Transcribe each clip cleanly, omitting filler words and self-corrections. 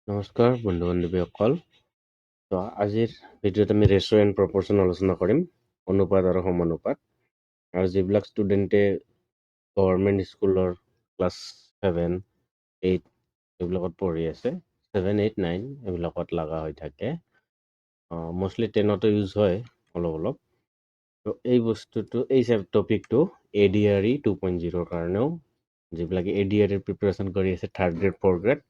নমস্কাৰ বন্ধু বান্ধৱীসকল। তো আজিৰ ভিডিঅ'ত আমি ৰেচিঅ' এণ্ড প্ৰপৰ্শ্যন আলোচনা কৰিম, অনুপাত আৰু সমানুপাত। আৰু যিবিলাক ষ্টুডেণ্টে গভৰ্ণমেণ্ট স্কুলৰ ক্লাছ 7, 8 এইবিলাকত পঢ়ি আছে, 7, 8, 9 এইবিলাকত লগা হৈ থাকে, মষ্টলি 10তো ইউজ হয় অলপ। তো এই বস্তুটো, এই টপিকটো ADRE 2.0 কাৰণেও, যিবিলাকে ADRE প্ৰিপাৰেশ্যন কৰি আছে 3rd গ্ৰেড 4th গ্ৰেড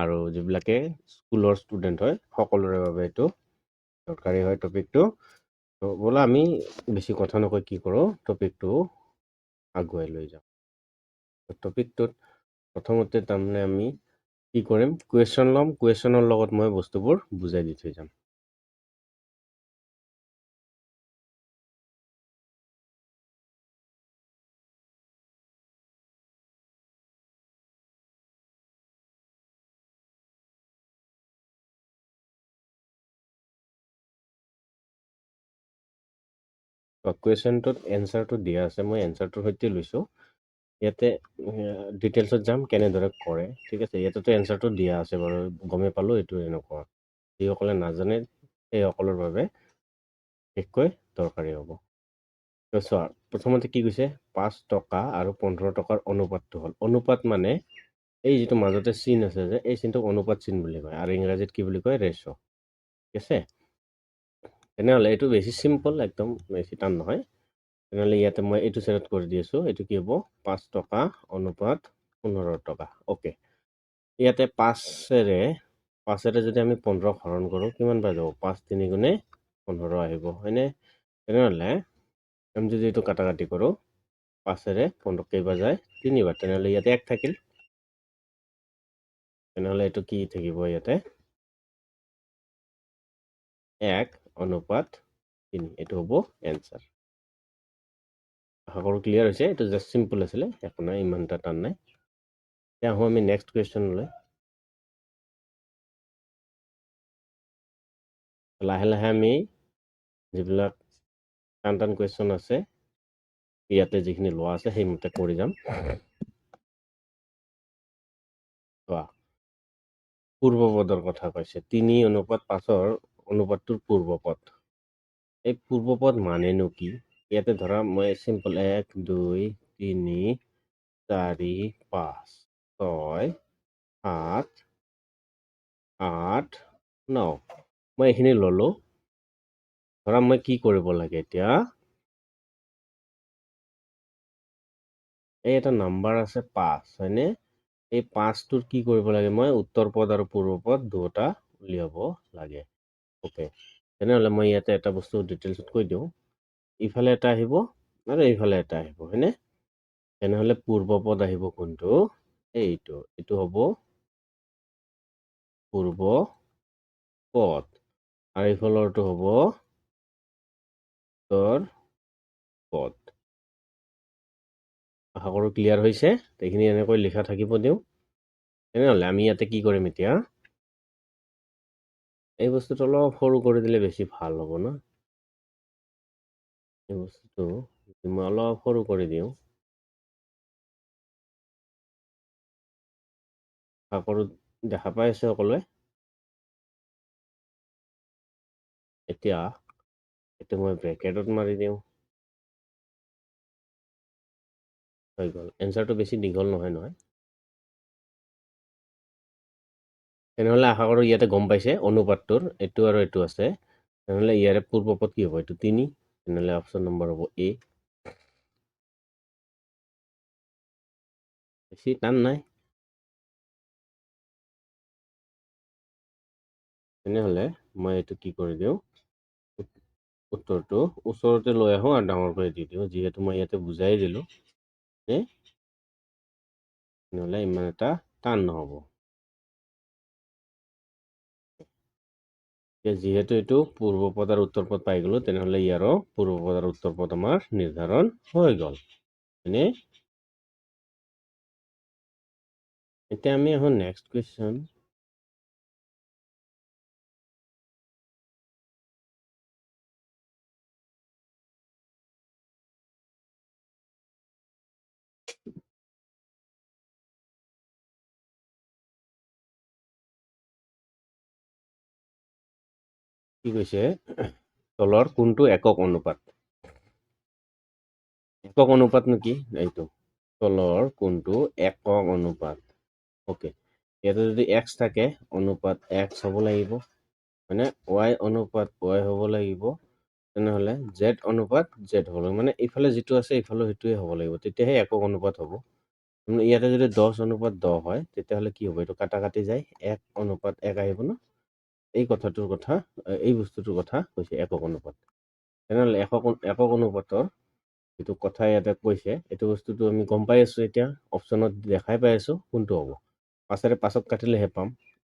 আৰু যিবিলাকে স্কুলৰ ষ্টুডেণ্ট হয় সকলোৰে বাবে এইটো দৰকাৰী হয় টপিকটো। তো ব'লা আমি বেছি কথা নকৈ কি কৰোঁ, টপিকটো আগুৱাই লৈ যাওঁ। টপিকটোত প্ৰথমতে তাৰমানে আমি কি কৰিম, কুৱেশ্যন ল'ম, কুৱেশ্যনৰ লগত মই বস্তুবোৰ বুজাই দি থৈ যাম। কুৱেশ্যনটোত এনচাৰটো দিয়া আছে, মই এনচাৰটোৰ সৈতে লৈছোঁ। ইয়াতে ডিটেইলছত যাম কেনেদৰে কৰে, ঠিক আছে। ইয়াতেতো এনচাৰটো দিয়া আছে বাৰু, গমেই পালোঁ এইটো এনেকুৱা। যিসকলে নাজানে সেইসকলৰ বাবে বিশেষকৈ দৰকাৰী হ'ব। তো চোৱা, প্ৰথমতে কি কৈছে, 5 টকা আৰু 15 টকাৰ অনুপাতটো হ'ল। অনুপাত মানে এই যিটো মাজতে চিন আছে যে, এই চিনটোক অনুপাত চিন বুলি কয়, আৰু ইংৰাজীত কি বুলি কয়, ৰেচিঅ', ঠিক আছে। তেনেহ'লে এইটো বেছি চিম্পল, একদম বেছি টান নহয়। তেনেহ'লে ইয়াতে মই এইটো ছেট কৰি দি আছোঁ, এইটো কি হ'ব, 5 টকা অনুপাত 15 টকা। অ'কে, ইয়াতে 5ৰে যদি আমি 15 হৰণ কৰোঁ, কিমান পাই যাব, 5 3 গুণে 15 আহিব, হয়নে? তেনেহ'লে আমি যদি এইটো কাটাকাটি কৰোঁ, 5ৰে 15 কেইবাৰ যায়, 3বাৰ, তেনেহ'লে ইয়াতে 1 থাকিল। তেনেহ'লে এইটো কি থাকিব, ইয়াতে 1 অনুপাত 3, এইটো হ'ব এনচাৰ। আশা কৰোঁ ক্লিয়াৰ হৈছে, এইটো জাষ্ট চিম্পল আছিলে, একো নাই, ইমান এটা টান নাই। এতিয়া আহোঁ আমি নেক্সট কুৱেশ্যনলৈ। লাহে লাহে আমি যিবিলাক টান কুৱেশ্যন আছে, ইয়াতে যিখিনি লোৱা আছে সেইমতে কৰি যাম। পূৰ্বপদৰ কথা কৈছে, 3 অনুপাত 5ৰ অনুপাতটোৰ পূৰ্বপদ। এই পূৰ্বপদ মানেনো কি? ইয়াতে ধৰা মই চিম্পল 1 2 3 4 5 6 7 8 9 মই এইখিনি ল'লো। ধৰা মই কি কৰিব লাগে এতিয়া, এই এটা নাম্বাৰ আছে 5, হয়নে? এই 5টোৰ কি কৰিব লাগে, মই উত্তৰ পদ আৰু পূৰ্বপদ দুটা উলিয়াব লাগে। অ'কে, তেনেহ'লে মই ইয়াতে এটা বস্তু ডিটেইলছত কৈ দিওঁ, ইফালে এটা আহিব আৰু এইফালে এটা আহিব, হয়নে? তেনেহ'লে পূৰ্বপদ আহিব কোনটো, এইটো হ'ব পূৰ্বপদ, আৰু এইফালৰটো হ'ব উত্তৰ পদ। আশা কৰোঁ ক্লিয়াৰ হৈছে, এইখিনি এনেকৈ লিখা থাকিব দিওঁ। তেনেহ'লে আমি ইয়াতে কি কৰিম, এতিয়া এই বস্তুটো অলপ সৰু কৰি দিলে বেছি ভাল হ'ব ন। এই বস্তুটো মই অলপ সৰু কৰি দিওঁ, আশা কৰোঁ দেখা পাই আছে সকলোৱে। এতিয়া এইটো মই ব্ৰেকেটত মাৰি দিওঁ, হৈ গ'ল। এনচাৰটো বেছি দীঘল নহয়। তেনেহ'লে আশা কৰোঁ ইয়াতে গম পাইছে অনুপাতটোৰ এইটো আৰু এইটো আছে, তেনেহ'লে ইয়াৰে পূৰ্বপদ কি হ'ব, এইটো 3, তেনেহ'লে অপশ্যন নম্বৰ হ'ব A। বেছি টান নাই। তেনেহ'লে মই এইটো কি কৰি দিওঁ, উত্তৰটো ওচৰতে লৈ আহোঁ আৰু ডাঙৰ কৰি দি দিওঁ, যিহেতু মই ইয়াতে বুজাই দিলোঁ, তেনেহ'লে ইমান এটা টান নহ'ব। যিহেতু এইটো পূৰ্বপদ আৰু উত্তৰ পদ পাই গ'লোঁ, তেনেহ'লে ইয়াৰো পূৰ্বপদ আৰু উত্তৰ পদ আমাৰ নিৰ্ধাৰণ হৈ গ'ল, হয়নে? এতিয়া আমি আহোঁ নেক্সট কুৱেশ্যন। কি কৈছে তলৰ কোনটো একক অনুপাত নো কি এইটো তলৰ কোনটো একক অনুপাত ওকে ইয়াতে যদি এক্স থাকে অনুপাত এক্স হ'ব লাগিব মানে ৱাই অনুপাত ৱাই হ'ব লাগিব তেনেহ'লে জেড অনুপাত জেড হ'ব লাগিব মানে এইফালে যিটো আছে এইফালে সেইটোৱে হ'ব লাগিব তেতিয়াহে একক অনুপাত হ'ব ইয়াতে যদি 10 অনুপাত 10 হয় তেতিয়াহ'লে কি হ'ব এইটো কাটা কাটি যায় 1 অনুপাত 1 আহিব ন এই কথাটোৰ কথা এই বস্তুটোৰ কথা কৈছে একক অনুপাত তেনেহ'লে একক অনুপাতৰ এইটো কথা ইয়াতে কৈছে এইটো বস্তুটো আমি গম পাই আছো এতিয়া অপশ্যনত দেখাই পাই আছো কোনটো হ'ব পাছত কাটিলেহে পাম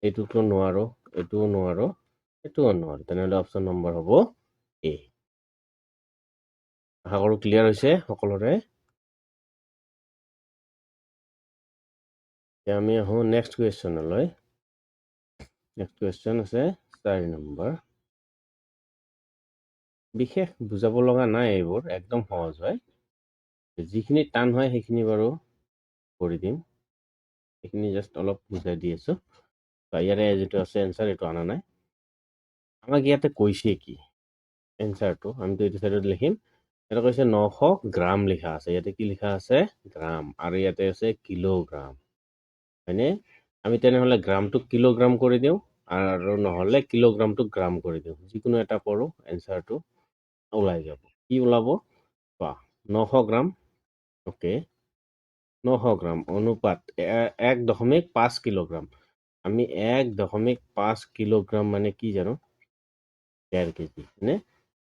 এইটোতো নোৱাৰো এইটোও নোৱাৰো এইটোও নোৱাৰো তেনেহ'লে অপশ্যন নম্বৰ হ'ব এ আশা কৰোঁ ক্লিয়াৰ হৈছে সকলোৰে এতিয়া আমি আহোঁ নেক্সট কুৱেশ্যনলৈ নেক্সট কুৱেশ্যন আছে 4 নম্বৰ বিশেষ বুজাব লগা নাই এইবোৰ একদম সহজ হয় যিখিনি টান হয় সেইখিনি বাৰু কৰি দিম সেইখিনি জাষ্ট অলপ বুজাই দি আছো ইয়াৰে যিটো আছে এনচাৰ এইটো অনা নাই আমাক ইয়াতে কৈছে কি এনচাৰটো আমিতো এইটো চাইডত লিখিম এটা কৈছে 900 গ্ৰাম লিখা আছে ইয়াতে কি লিখা আছে গ্ৰাম আৰু ইয়াতে আছে কিলোগ্ৰাম হয়নে আমি তেনেহ'লে গ্ৰামটোক কিলোগ্ৰাম কৰি দিওঁ আৰু নহ'লে কিলোগ্ৰামটোক গ্ৰাম কৰি দিওঁ যিকোনো এটা কৰোঁ এনচাৰটো ওলাই যাব কি ওলাব চোৱা 900 গ্ৰাম ওকে 900 গ্ৰাম অনুপাত 1.5 কিলোগ্ৰাম আমি 1.5 কিলোগ্ৰাম মানে কি জানো 1.5 কেজি মানে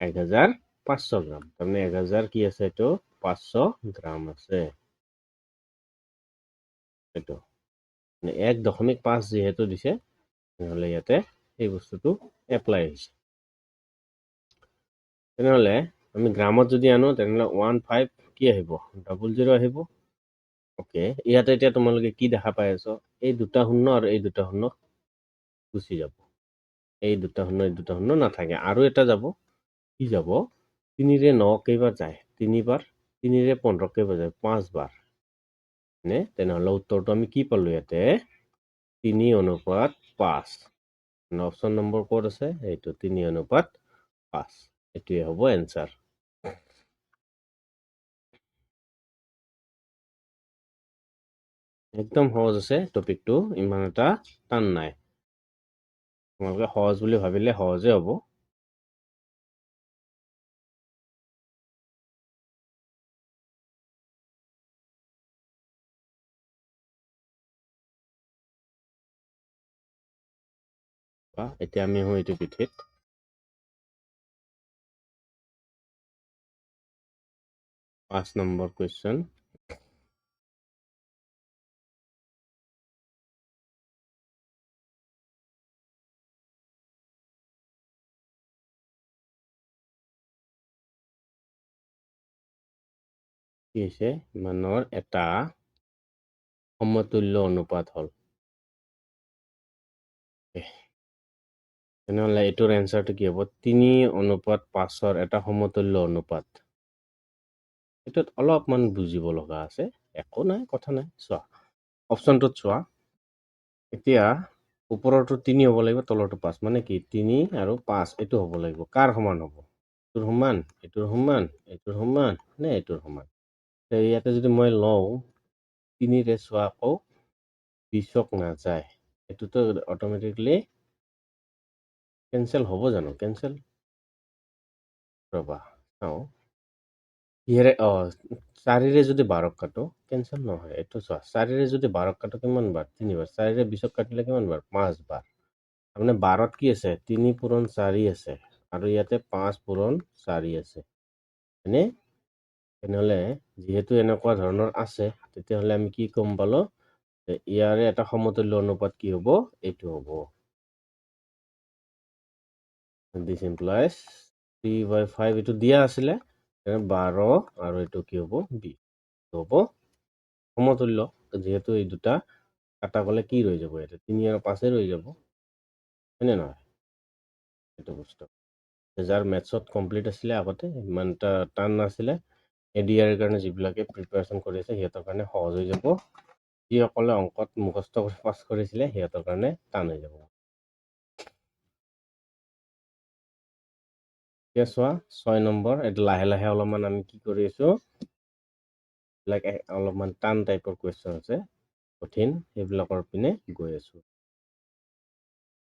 1500 গ্ৰাম তাৰমানে 1000 কি আছে এইটো 500 গ্ৰাম আছে এইটো মানে 1.5 যিহেতু দিছে তেনেহ'লে ইয়াতে এই বস্তুটো এপ্লাই হৈছে তেনেহ'লে আমি গ্ৰামত যদি আনো তেনেহ'লে 15 কি আহিব 00 আহিব ওকে ইয়াতে এতিয়া তোমালোকে কি দেখা পাই আছো এই দুটা শূন্য আৰু এই দুটা শূন্য গুচি যাব এই দুটা শূন্য নাথাকে আৰু এটা যাব কি যাব 3ৰে 9 কেইবাৰ যায় 3বাৰ 3ৰে 15 কেইবাৰ যায় 5 বাৰ নে তেনেহ'লে উত্তৰটো আমি কি পালো ইয়াতে 3 অনুপাত 5 অপশ্যন নম্বৰ ক'ত আছে এইটো 3 অনুপাত 5 এইটোৱে হ'ব এনচাৰ একদম সহজ আছে টপিকটো ইমান এটা টান নাই তোমালোকে সহজ বুলি ভাবিলে সহজে হ'ব এতিয়া আমি আহোঁ এইটো পিঠিত 5 নম্বৰ কুৱেশ্যন কি হৈছে ইমানৰ এটা সমতুল্য অনুপাত হ'ল তেনেহ'লে এইটোৰ এনচাৰটো কি হ'ব 3 অনুপাত 5ৰ এটা সমতুল্য অনুপাত এইটোত অলপমান বুজিব লগা আছে একো নাই কথা নাই চোৱা অপশ্যনটোত চোৱা এতিয়া ওপৰৰটো 3 হ'ব লাগিব তলৰটো 5 মানে কি 3 আৰু 5 এইটো হ'ব লাগিব কাৰ সমান হ'ব এইটোৰ সমান এইটোৰ সমান এইটোৰ সমান নে এইটোৰ সমান ইয়াতে যদি মই লওঁ 3ৰে চোৱা আকৌ 20ক নাযায় এইটোতো অট'মেটিকলি কেঞ্চেল হ'ব জানো কেঞ্চেল ৰ'বা চাওঁ কিহেৰে 4ৰে যদি 12ক কাটো কেঞ্চেল নহয় এইটো চোৱা 4ৰে যদি 12ক কাটো কিমান বাৰ 3 বাৰ 4ৰে 20ক কাটিলে কিমান বাৰ 5 বাৰ তাৰমানে 12ত কি আছে 3 পূৰণ 4 আছে আৰু ইয়াতে 5 পূৰণ 4 আছে হয়নে তেনেহ'লে যিহেতু এনেকুৱা ধৰণৰ আছে তেতিয়াহ'লে আমি কি গম পালো ইয়াৰে এটা সমতুল্য অনুপাত কি হ'ব এইটো হ'ব দিছ ইমপ্লাইজ 3/5 এইটো দিয়া আছিলে 12 আৰু এইটো কি হ'ব 20 হ'ব সমতুল্য যেহেতু এই দুটা কাটা গ'লে কি ৰৈ যাব ইয়াতে 3 আৰু 5 ৰৈ যাব হয়নে নহয় এইটো বস্তু যাৰ মেথছত কমপ্লিট আছিলে আগতে ইমান এটা টান নাছিলে এডিআৰ কাৰণে যিবিলাকে প্ৰিপাৰেশ্যন কৰি আছে সিহঁতৰ কাৰণে সহজ হৈ যাব যিসকলে অংকত মুখস্থ কৰি পাছ কৰিছিলে সিহঁতৰ কাৰণে টান হৈ যাব এতিয়া চোৱা 6 নম্বৰ, এইটো লাহে লাহে অলপমান আমি কি কৰি আছোঁ, অলপমান টান টাইপৰ কুৱেশ্যন আছে, কঠিন, সেইবিলাকৰ পিনে গৈ আছোঁ।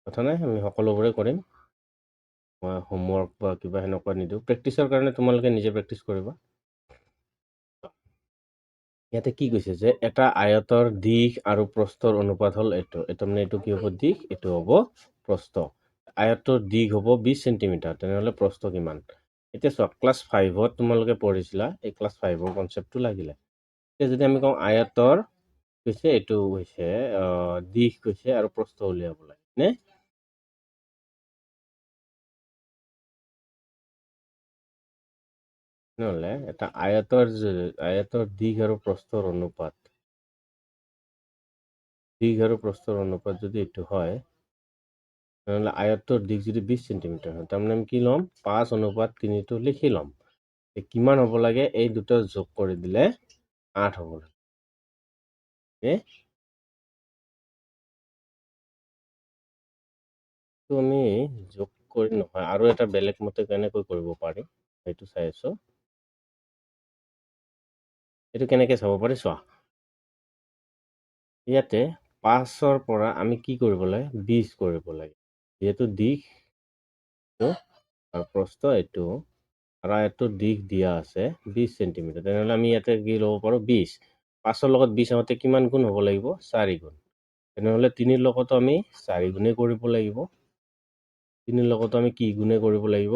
কথা নাই, আমি সকলোবোৰে কৰিম। মই হোমৱৰ্ক বা কিবা সেনেকুৱা নিদিওঁ, প্ৰেক্টিচৰ কাৰণে তোমালোকে নিজে প্ৰেক্টিচ কৰিবা। ইয়াতে কি কৈছে যে এটা আয়তৰ দিশ আৰু প্ৰস্থৰ অনুপাত হ'ল এইটো মানে এইটো কি হ'ব, দিশ, এইটো হ'ব প্ৰস্থ। আয়তৰ দিশ হ'ব 20 চেণ্টিমিটাৰ, তেনেহ'লে প্ৰস্থ কিমান? এতিয়া চোৱা, ক্লাছ 5ত তোমালোকে পঢ়িছিলা, এই ক্লাছ 5ৰ কনচেপ্টটো লাগিলে। এতিয়া যদি আমি কওঁ আয়তৰ কৈছে, এইটো হৈছে দিশ কৈছে আৰু প্ৰস্থ উলিয়াব লাগে, নে? নহ'লে এটা আয়তৰ দিশ আৰু প্ৰস্থৰ অনুপাত, দিশ আৰু প্ৰস্থৰ অনুপাত যদি এইটো হয়, তেনেহ'লে আয়তৰ দিশ যদি 20 চেণ্টিমিটাৰ হয়, তাৰমানে আমি কি ল'ম, 5:3টো লিখি ল'ম। কিমান হ'ব লাগে, এই দুটা যোগ কৰি দিলে 8 হ'ব লাগে। তো আমি যোগ কৰি নহয়, আৰু এটা বেলেগ মতে কেনেকৈ কৰিব পাৰি সেইটো চাই আছোঁ। এইটো কেনেকৈ চাব পাৰি চোৱা, ইয়াতে 5ৰ পৰা আমি কি কৰিব লাগে, 20 কৰিব লাগে, যিহেতু দিশ আৰু প্ৰস্থ এইটো আৰু এইটো দিশ দিয়া আছে 20 চেণ্টিমিটাৰ, তেনেহ'লে আমি ইয়াতে কি ল'ব পাৰোঁ, 20। 5ৰ লগত 20 আহোঁতে কিমান গুণ হ'ব লাগিব, 4 গুণ। তেনেহ'লে 3ৰ লগতো আমি 4 গুণেই কৰিব লাগিব। 3ৰ লগতো আমি কি গুণে কৰিব লাগিব,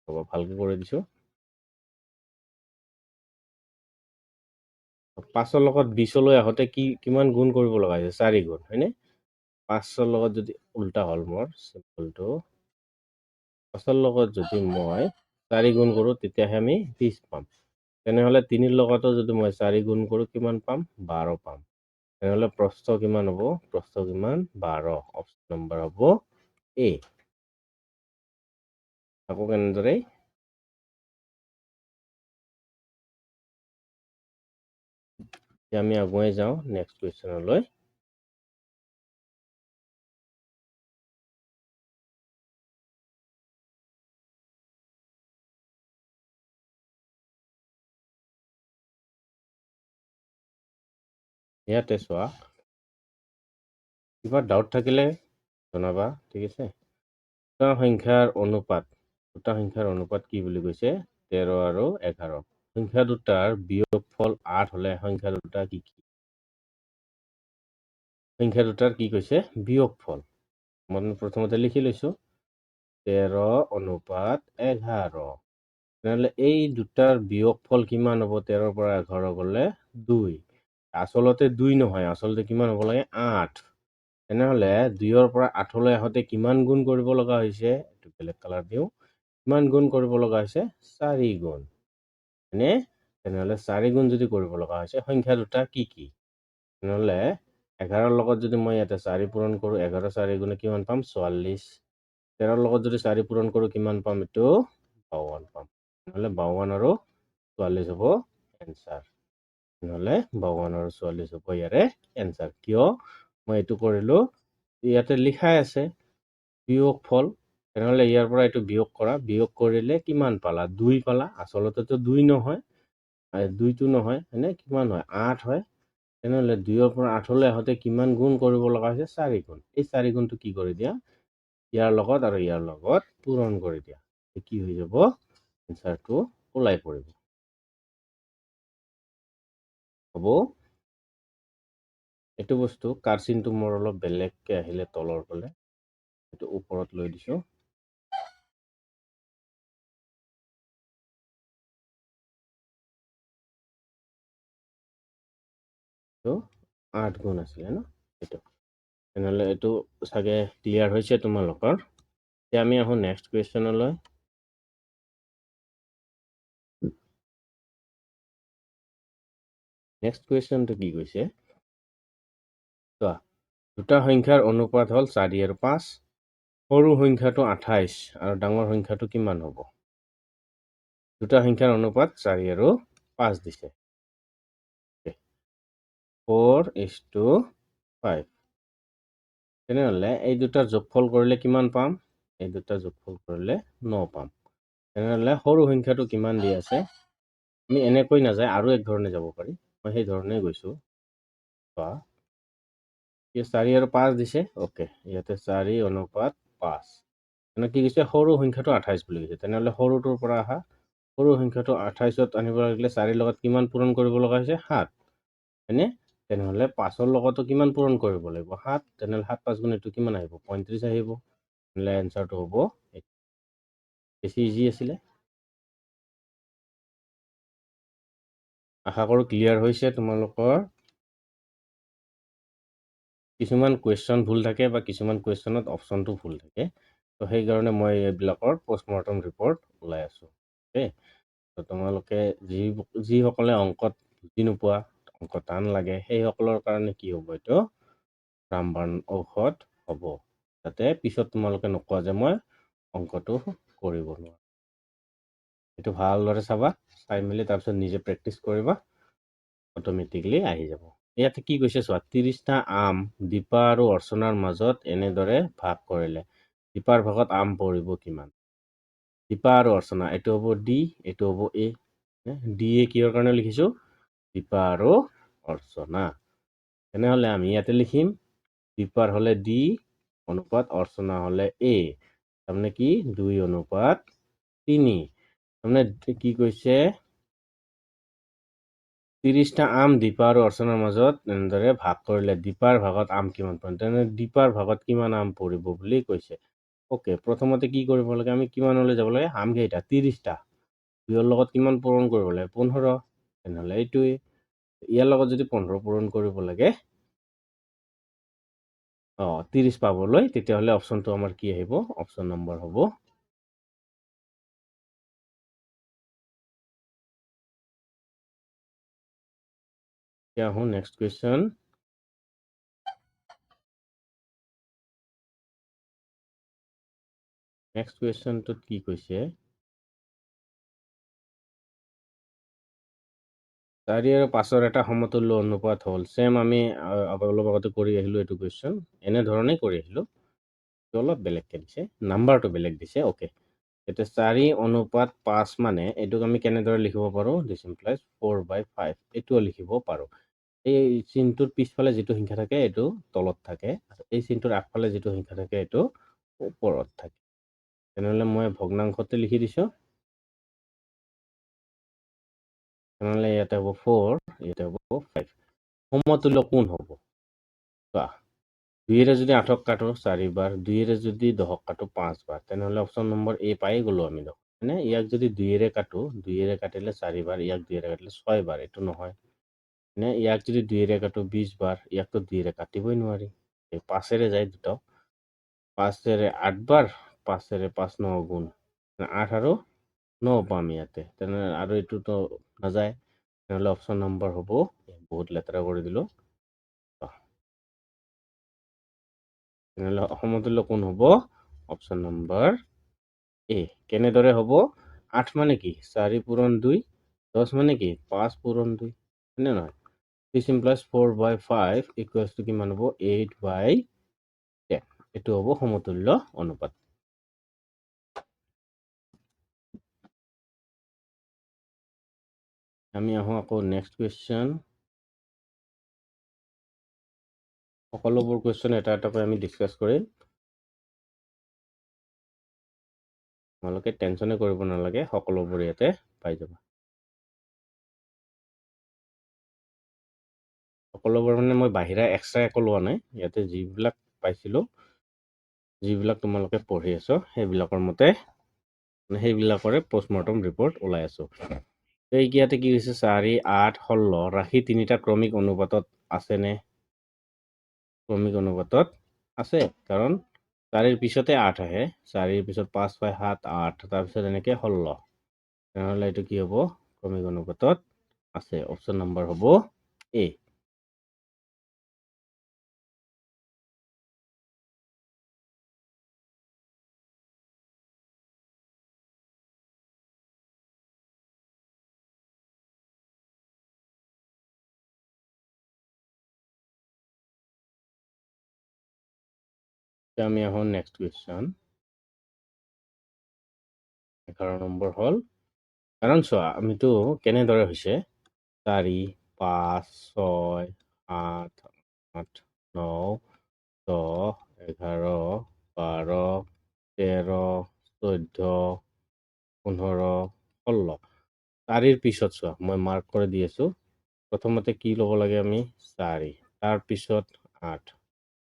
হ'ব ভালকৈ কৰি দিছোঁ। 5ৰ লগত 20লৈ আহোঁতে কিমান গুণ কৰিব লগা হৈছে, 4 গুণ, হয়নে? 5ৰ লগত যদি উল্টা হ'ল মোৰ চিম্বলটো, 5ৰ লগত যদি মই 4 গুণ কৰোঁ, তেতিয়াহে আমি 20 পাম। তেনেহ'লে 3ৰ লগতো যদি মই 4 গুণ কৰোঁ, কিমান পাম, 12 পাম। তেনেহ'লে প্ৰস্থ কিমান হ'ব, প্ৰস্থ কিমান, 12। অপশ্যন নম্বৰ হ'ব এ। আকৌ কেনেদৰে, এতিয়া আমি আগুৱাই যাওঁ নেক্সট কুৱেশ্যনলৈ। ইয়াতে চোৱা, কিবা ডাউট থাকিলে জনাবা, ঠিক আছে। দুটা সংখ্যাৰ অনুপাত কি বুলি কৈছে, 13 আৰু 11। সংখ্যা দুটাৰ বিয়োগফল 8 হ'লে সংখ্যা দুটা কি কি? সংখ্যা দুটাৰ কি কৈছে, বিয়োগফল। মই প্ৰথমতে লিখি লৈছোঁ 13:11। তেনেহ'লে এই দুটাৰ বিয়োগফল কিমান হ'ব, 13ৰ পৰা 11 গ'লে 2। আচলতে 2 নহয়, আচলতে কিমান হ'ব লাগে, 8। তেনেহ'লে 2ৰ পৰা 8লৈ আহোঁতে কিমান গুণ কৰিব লগা হৈছে, এইটো বেলেগ কালাৰ দিওঁ, কিমান গুণ কৰিব লগা হৈছে, 4 গুণ, হয়নে? তেনেহ'লে 4 গুণ যদি কৰিব লগা হৈছে, সংখ্যা দুটা কি কি? তেনেহ'লে 11ৰ লগত যদি মই ইয়াতে 4 পূৰণ কৰোঁ, 11 4 গুণে কিমান পাম, 44। 13ৰ লগত যদি 4 পূৰণ কৰোঁ, কিমান পাম, এইটো 52 পাম। নহ'লে 52 আৰু 44 হ'ব এনচাৰ। নহ'লে 52 আৰু 44 হ'ব ইয়াৰে এনচাৰ। কিয় মই এইটো কৰিলোঁ, ইয়াতে লিখাই আছে বিয়োগফল। তেনেহ'লে ইয়াৰ পৰা এইটো বিয়োগ কৰা, বিয়োগ কৰিলে কিমান পালা, 2 পালা। আচলতেতো 2 নহয়, 2টো নহয়, হয়নে? কিমান হয়, 8 হয়। তেনেহ'লে 2ৰ পৰা 8লৈ আহোঁতে কিমান গুণ কৰিব লগা হৈছে, 4 গুণ। এই 4 গুণটো কি কৰি দিয়া, ইয়াৰ লগত আৰু ইয়াৰ লগত পূৰণ কৰি দিয়া, কি হৈ যাব, এনচাৰটো ওলাই পৰিব। হ'ব। এইটো বস্তু কাৰ্চিনটো মোৰ অলপ বেলেগকৈ আহিলে তলৰ ফালে, এইটো ওপৰত লৈ দিছোঁ। 8 গুণ আছিলে ন, এইটো। তেনেহ'লে এইটো চাগে ক্লিয়াৰ হৈছে তোমালোকৰ। এতিয়া আমি আহোঁ নেক্সট কুৱেশ্যনলৈ। নেক্সট কুৱেশ্যনটো কি কৈছে, চোৱা, দুটা সংখ্যাৰ অনুপাত হ'ল 4 আৰু 5। সৰু সংখ্যাটো 28 আৰু ডাঙৰ সংখ্যাটো কিমান হ'ব? দুটা সংখ্যাৰ অনুপাত 4 আৰু 5 দিছে। 4:5। তেনেহ'লে এই দুটাৰ যোগফল কৰিলে কিমান পাম? এই দুটা যোগফল কৰিলে 9 পাম। তেনেহ'লে সৰু সংখ্যাটো কিমান দি আছে আমি এনেকৈ নাযায় আৰু এক ধৰণে যাব পাৰি মই সেই ধৰণে গৈছোঁ বা 4 আৰু 5 দিছে ওকে ইয়াতে 4:5 মানে কি কৈছে সৰু সংখ্যাটো 28 বুলি কৈছে তেনেহ'লে সৰুটোৰ পৰা অহা সৰু সংখ্যাটো 28ত আনিব লাগিলে 4 লগত কিমান পূৰণ কৰিব লগা হৈছে 7 হয়নে তেনেহ'লে 5ৰ লগতো কিমান পূৰণ কৰিব লাগিব 7 তেনেহ'লে 7 5 গুণ এইটো কিমান আহিব 35 আহিব তেনেহ'লে এনচাৰটো হ'ব বেছি ইজি আছিলে আশা কৰোঁ ক্লিয়াৰ হৈছে তোমালোকৰ কিছুমান কুৱেশ্যন ভুল থাকে বা কিছুমান কুৱেশ্যনত অপশ্যনটো ভুল থাকে তো সেইকাৰণে মই এইবিলাকৰ পষ্টমৰ্টম ৰিপৰ্ট ওলাই আছোঁ অ'কে তো তোমালোকে যিসকলে অংকত বুজি নোপোৱা অংক টান লাগে সেইসকলৰ কাৰণে কি হ'ব এইটো ৰামবাণ ঔষধ হ'ব যাতে পিছত তোমালোকে নোকোৱা যে মই অংকটো কৰিব নোৱাৰোঁ এইটো ভালদৰে চাবা চাই মেলি তাৰপিছত নিজে প্ৰেক্টিচ কৰিবা অট'মেটিকলি আহি যাব ইয়াতে কি কৈছে চোৱা 30টা আম দীপা আৰু অৰ্চনাৰ মাজত এনেদৰে ভাগ কৰিলে দীপাৰ ভাগত আম পৰিব কিমান দীপা আৰু অৰ্চনা এইটো হ'ব ডি এইটো হ'ব এ ডি এ কিহৰ কাৰণে লিখিছোঁ দীপা আৰু অৰ্চনা তেনেহ'লে আমি ইয়াতে লিখিম দীপাৰ হ'লে ডি অনুপাত অৰ্চনা হ'লে এ তাৰমানে কি 2:3 তাৰমানে কি কৈছে 30টা আম দীপা আৰু অৰ্চনাৰ মাজত এনেদৰে ভাগ কৰিলে দীপাৰ ভাগত আম কিমান পৰিব তেনেহ'লে দীপাৰ ভাগত কিমান আম পৰিব বুলি কৈছে অ'কে প্ৰথমতে কি কৰিব লাগে আমি কিমানলৈ যাব লাগে আম কেইটা 30টা 2ৰ লগত কিমান পূৰণ কৰিব লাগে 15 তেনেহ'লে এইটোৱে ইয়াৰ লগত যদি 15 পূৰণ কৰিব লাগে 30 পাবলৈ তেতিয়াহ'লে অপশ্যনটো আমাৰ কি আহিব অপশ্যন নম্বৰ হ'ব এতিয়া আহোঁ নেক্সট কুৱেশ্যন নেক্সট কুৱেশ্যনটোত কি কৈছে 4 আৰু 5ৰ এটা সমতুল্য অনুপাত হ'ল চেম আমি অলপ আগতে কৰি আহিলোঁ এইটো কুৱেশ্যন এনেধৰণে কৰি আহিলোঁ অলপ বেলেগকৈ দিছে নাম্বাৰটো বেলেগ দিছে অ'কে এতিয়া 4:5 মানে এইটোক আমি কেনেদৰে লিখিব পাৰোঁ দিছ ইমপ্লাইজ 4/5 এইটোও লিখিব পাৰোঁ এই চিনটোৰ পিছফালে যিটো সংখ্যা থাকে এইটো তলত থাকে এই চিনটোৰ আগফালে যিটো সংখ্যা থাকে এইটো ওপৰত থাকে তেনেহ'লে মই ভগ্নাংশতে লিখি দিছোঁ তেনেহ'লে ইয়াতে হ'ব 4 ইয়াতে হ'ব 5 সমতুল্য কোন হ'ব চোৱা 2ৰে যদি 8ক কাটো 4 বাৰ 2ৰে যদি 10ক কাটো 5 বাৰ তেনেহ'লে অপশ্যন নম্বৰ এ পাই গ'লোঁ আমি দেখোন মানে ইয়াক যদি 2ৰে কাটো 2ৰে কাটিলে 4 বাৰ ইয়াক 2ৰে কাটিলে 6 বাৰ এইটো নহয় মানে ইয়াক যদি 2ৰে কাটো 20 বাৰ ইয়াকতো 2ৰে কাটিবই নোৱাৰি এই 5ৰে যায় দুটা 5ৰে 8 বাৰ 5ৰে 5 9 গুণ 8 আৰু 9 পাম ইয়াতে তেনেহ'লে আৰু এইটোতো নাযায় তেনেহ'লে অপশ্যন নম্বৰ হ'ব বহুত লেতেৰা কৰি দিলোঁ তেনেহ'লে সমতুল্য কোন হ'ব অপশ্যন নম্বৰ এ কেনেদৰে হ'ব 8 মানে কি 4 পূৰণ 2 10 মানে কি 5 পূৰণ 2 হয়নে নহয় 3 প্লাছ 4/5 ইকুৱেলছ টু কিমান হ'ব 8/10 এইটো হ'ব সমতুল্য অনুপাত আমি আহোঁ আকৌ নেক্সট কুৱেশ্যন সকলোবোৰ কুৱেশ্যন এটা এটাকৈ আমি ডিছকাছ কৰিম তোমালোকে টেনশ্যনে কৰিব নালাগে সকলোবোৰ ইয়াতে পাই যাবা সকলোবোৰ মানে মই বাহিৰা এক্সট্ৰা একো লোৱা নাই ইয়াতে যিবিলাক পাইছিলোঁ যিবিলাক তোমালোকে পঢ়ি আছো সেইবিলাকৰ মতে সেইবিলাকৰে পষ্টমৰ্টম ৰিপৰ্ট ওলাই আছোঁ এই ইয়াতে কি হৈছে 4 8 16 ৰাশি তিনিটা ক্ৰমিক অনুপাতত আছেনে ক্ৰমিক অনুপাতত আছে কাৰণ 4ৰ পিছতে 8 আহে 4ৰ পিছত 5 6 7 8 তাৰপিছত এনেকৈ 16 তেনেহ'লে এইটো কি হ'ব ক্ৰমিক অনুপাতত আছে অপশ্যন নম্বৰ হ'ব এ আমি আহোঁ নেক্সট কুৱেশ্যন 11 নম্বৰ হ'ল, কাৰণ চোৱা আমিতো কেনেদৰে হৈছে 4 5 6 8 8 9 10 11 12 13 14 15 16 4ৰ পিছত চোৱা মই মাৰ্ক কৰি দি আছো। প্ৰথমতে কি ল'ব লাগে আমি 4, তাৰপিছত 8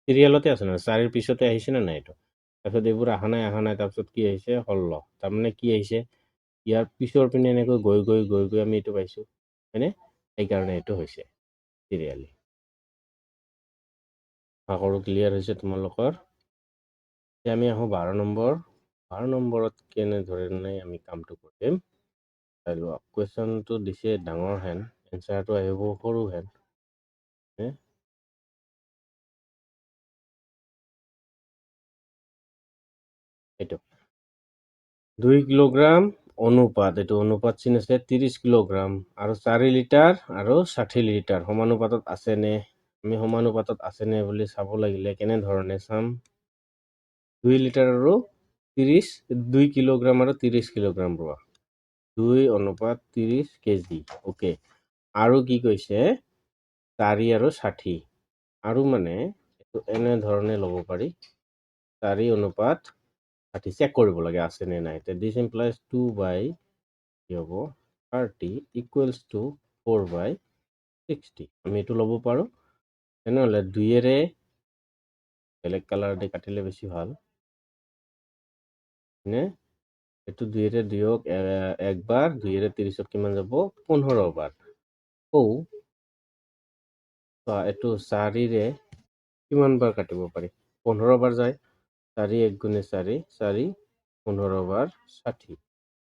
চিৰিয়েলতে আছে নহয়, 4ৰ পিছতে আহিছে নে নাই এইটো, তাৰপিছত এইবোৰ অহা নাই তাৰপিছত কি আহিছে 16, তাৰমানে কি আহিছে ইয়াৰ পিছৰ পিনে এনেকৈ গৈ আমি এইটো পাইছো হয়নে, সেইকাৰণে এইটো হৈছে চিৰিয়েলি। আশা কৰোঁ ক্লিয়াৰ হৈছে তোমালোকৰ। এতিয়া আমি আহোঁ 12 নম্বৰ। 12 নম্বৰত কেনেধৰণে আমি কামটো কৰিম চাই লোৱা। কুৱেশ্যনটো দিছে ডাঙৰ হেন, এনচাৰটো আহিব সৰু হেন। এইটো 2 কিলোগ্ৰাম অনুপাত, এইটো অনুপাত চিন আছে 30 কিলোগ্ৰাম আৰু 4 লিটাৰ আৰু 60 লিটাৰ সমানুপাতত আছেনে, আমি সমানুপাতত আছেনে বুলি চাব লাগিলে কেনেধৰণে চাম। 2 লিটাৰ আৰু 2 কিলোগ্ৰাম আৰু 30 কিলোগ্ৰাম ৰোৱা 2 অনুপাত 30 কেজি। অ'কে, আৰু কি কৈছে 4 আৰু 60, আৰু মানে এইটো এনেধৰণে ল'ব পাৰি 4 অনুপাত 60 চেক কৰিব লাগে আছে নে নাই। দিছ ইমপ্লাইজ 2 বাই কি হ'ব 30 ইকুৱেলছ টু 4 বাই 60, আমি এইটো ল'ব পাৰোঁ। তেনেহ'লে 2ৰে বেলেগ কালাৰ দি কাটিলে বেছি ভাল নে, এইটো 2ৰে দিয়ক একবাৰ, 2ৰে 30ত কিমান যাব 15 বাৰ। এইটো 4ৰে কিমান বাৰ কাটিব পাৰি 15 বাৰ যায়, 4 1 গুণে 4 4 15 বাৰ 60,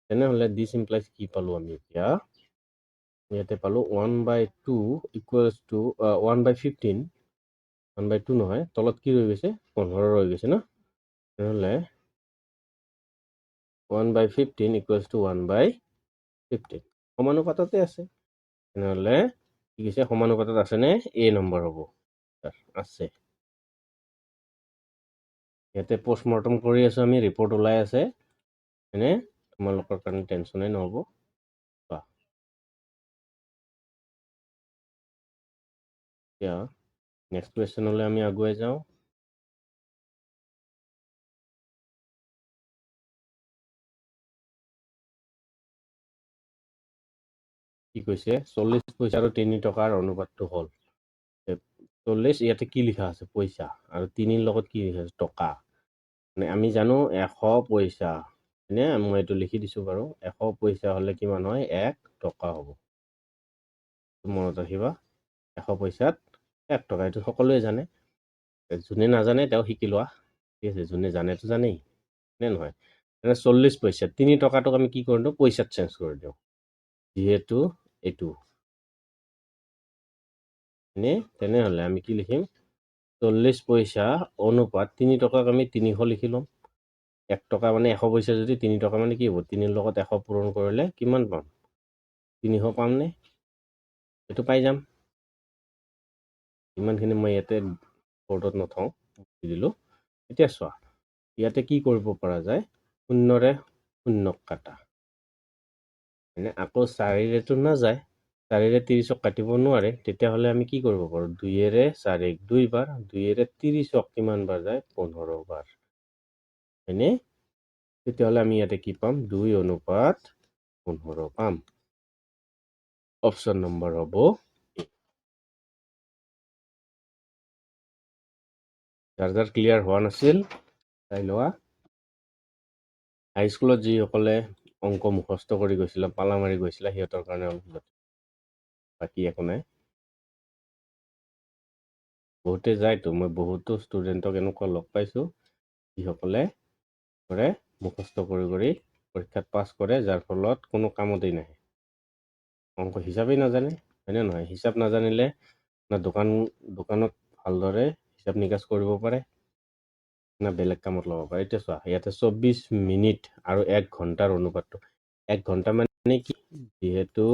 তেনেহ'লে দিছ ইমপ্লাইজ কি পালোঁ আমি এতিয়া ইয়াতে পালোঁ 1/2 ইকুৱেলছ টু 1/15, 1/2 নহয়, তলত কি ৰৈ গৈছে 15 ৰৈ গৈছে ন, তেনেহ'লে 1/15 ইকুৱেলছ টু 1/15 সমানুপাততে আছে। তেনেহ'লে কি কৈছে সমানুপাতত আছেনে, এ নম্বৰ হ'ব আছে। ইয়াতে পষ্টমৰ্টম কৰি আছোঁ আমি, ৰিপৰ্ট ওলাই আছে হয়নে, তোমালোকৰ কাৰণে টেনশ্যনেই নহ'ব। এতিয়া নেক্সট কুৱেশ্যনলৈ আমি আগুৱাই যাওঁ। কি কৈছে 40 পইচা আৰু 3 টকাৰ অনুপাতটো হ'ল 40, ইয়াতে কি লিখা আছে পইচা, আৰু 3ৰ লগত কি লিখা আছে টকা, মানে আমি জানো 100 পইচা হয়নে, মই এইটো লিখি দিছোঁ বাৰু, 100 পইচা হ'লে কিমান হয় 1 টকা হ'ব। মনত ৰাখিবা 100 পইচাত 1 টকা, এইটো সকলোৱে জানে, যোনে নাজানে তেওঁ শিকি লোৱা, ঠিক আছে, যোনে জানেতো জানেই নে নহয়। 40 পইচা, 3 টকাটোক আমি কি কৰি দিওঁ পইচাত চেঞ্জ কৰি দিওঁ, যিহেতু এইটো তেনেহ'লে আমি কি লিখিম 40 পইচা অনুপাত 3 টকাক আমি 300 লিখি ল'ম। 1 টকা মানে 100 পইচা যদি 3 টকা মানে কি হ'ব 3ৰ লগত 100 পূৰণ কৰিলে কিমান পাম 300 পামনে, এইটো পাই যাম। ইমানখিনি মই ইয়াতে বৰ্ডত নথওঁ দিলোঁ। এতিয়া চোৱা ইয়াতে কি কৰিব পৰা যায়, 0ৰে 0ক কাটা মানে আকৌ 4ৰেতো নাযায়, 4ৰে 30ক কাটিব নোৱাৰে, তেতিয়াহ'লে আমি কি কৰিব পাৰোঁ 2ৰে 4ক 2 বাৰ, 2ৰে 30ক কিমান বাৰ যায় 15 বাৰ হয়নে, তেতিয়াহ'লে আমি ইয়াতে কি পাম 2 অনুপাত 15 পাম। অপশ্যন নম্বৰ হ'ব যাৰ যাৰ ক্লিয়াৰ হোৱা নাছিল চাই লোৱা। হাইস্কুলত যিসকলে অংক মুখস্থ কৰি গৈছিলে পালা মাৰি গৈছিলে সিহঁতৰ কাৰণে অলপ বাকী একো নাই, বহুতে যায়তো, মই বহুতো ষ্টুডেণ্টক এনেকুৱা লগ পাইছোঁ যিসকলে কৰে মুখস্থ কৰি পৰীক্ষাত পাছ কৰে, যাৰ ফলত কোনো কামতেই নাহে, অংক হিচাপেই নাজানে হয়নে নহয়, হিচাপ নাজানিলে না দোকানত ভালদৰে হিচাপ নিকাচ কৰিব পাৰে না বেলেগ কামত ল'ব পাৰে। এতিয়া চোৱা ইয়াতে 24 মিনিট আৰু 1 ঘণ্টাৰ অনুপাতটো, 1 ঘণ্টা মানে কি যিহেতু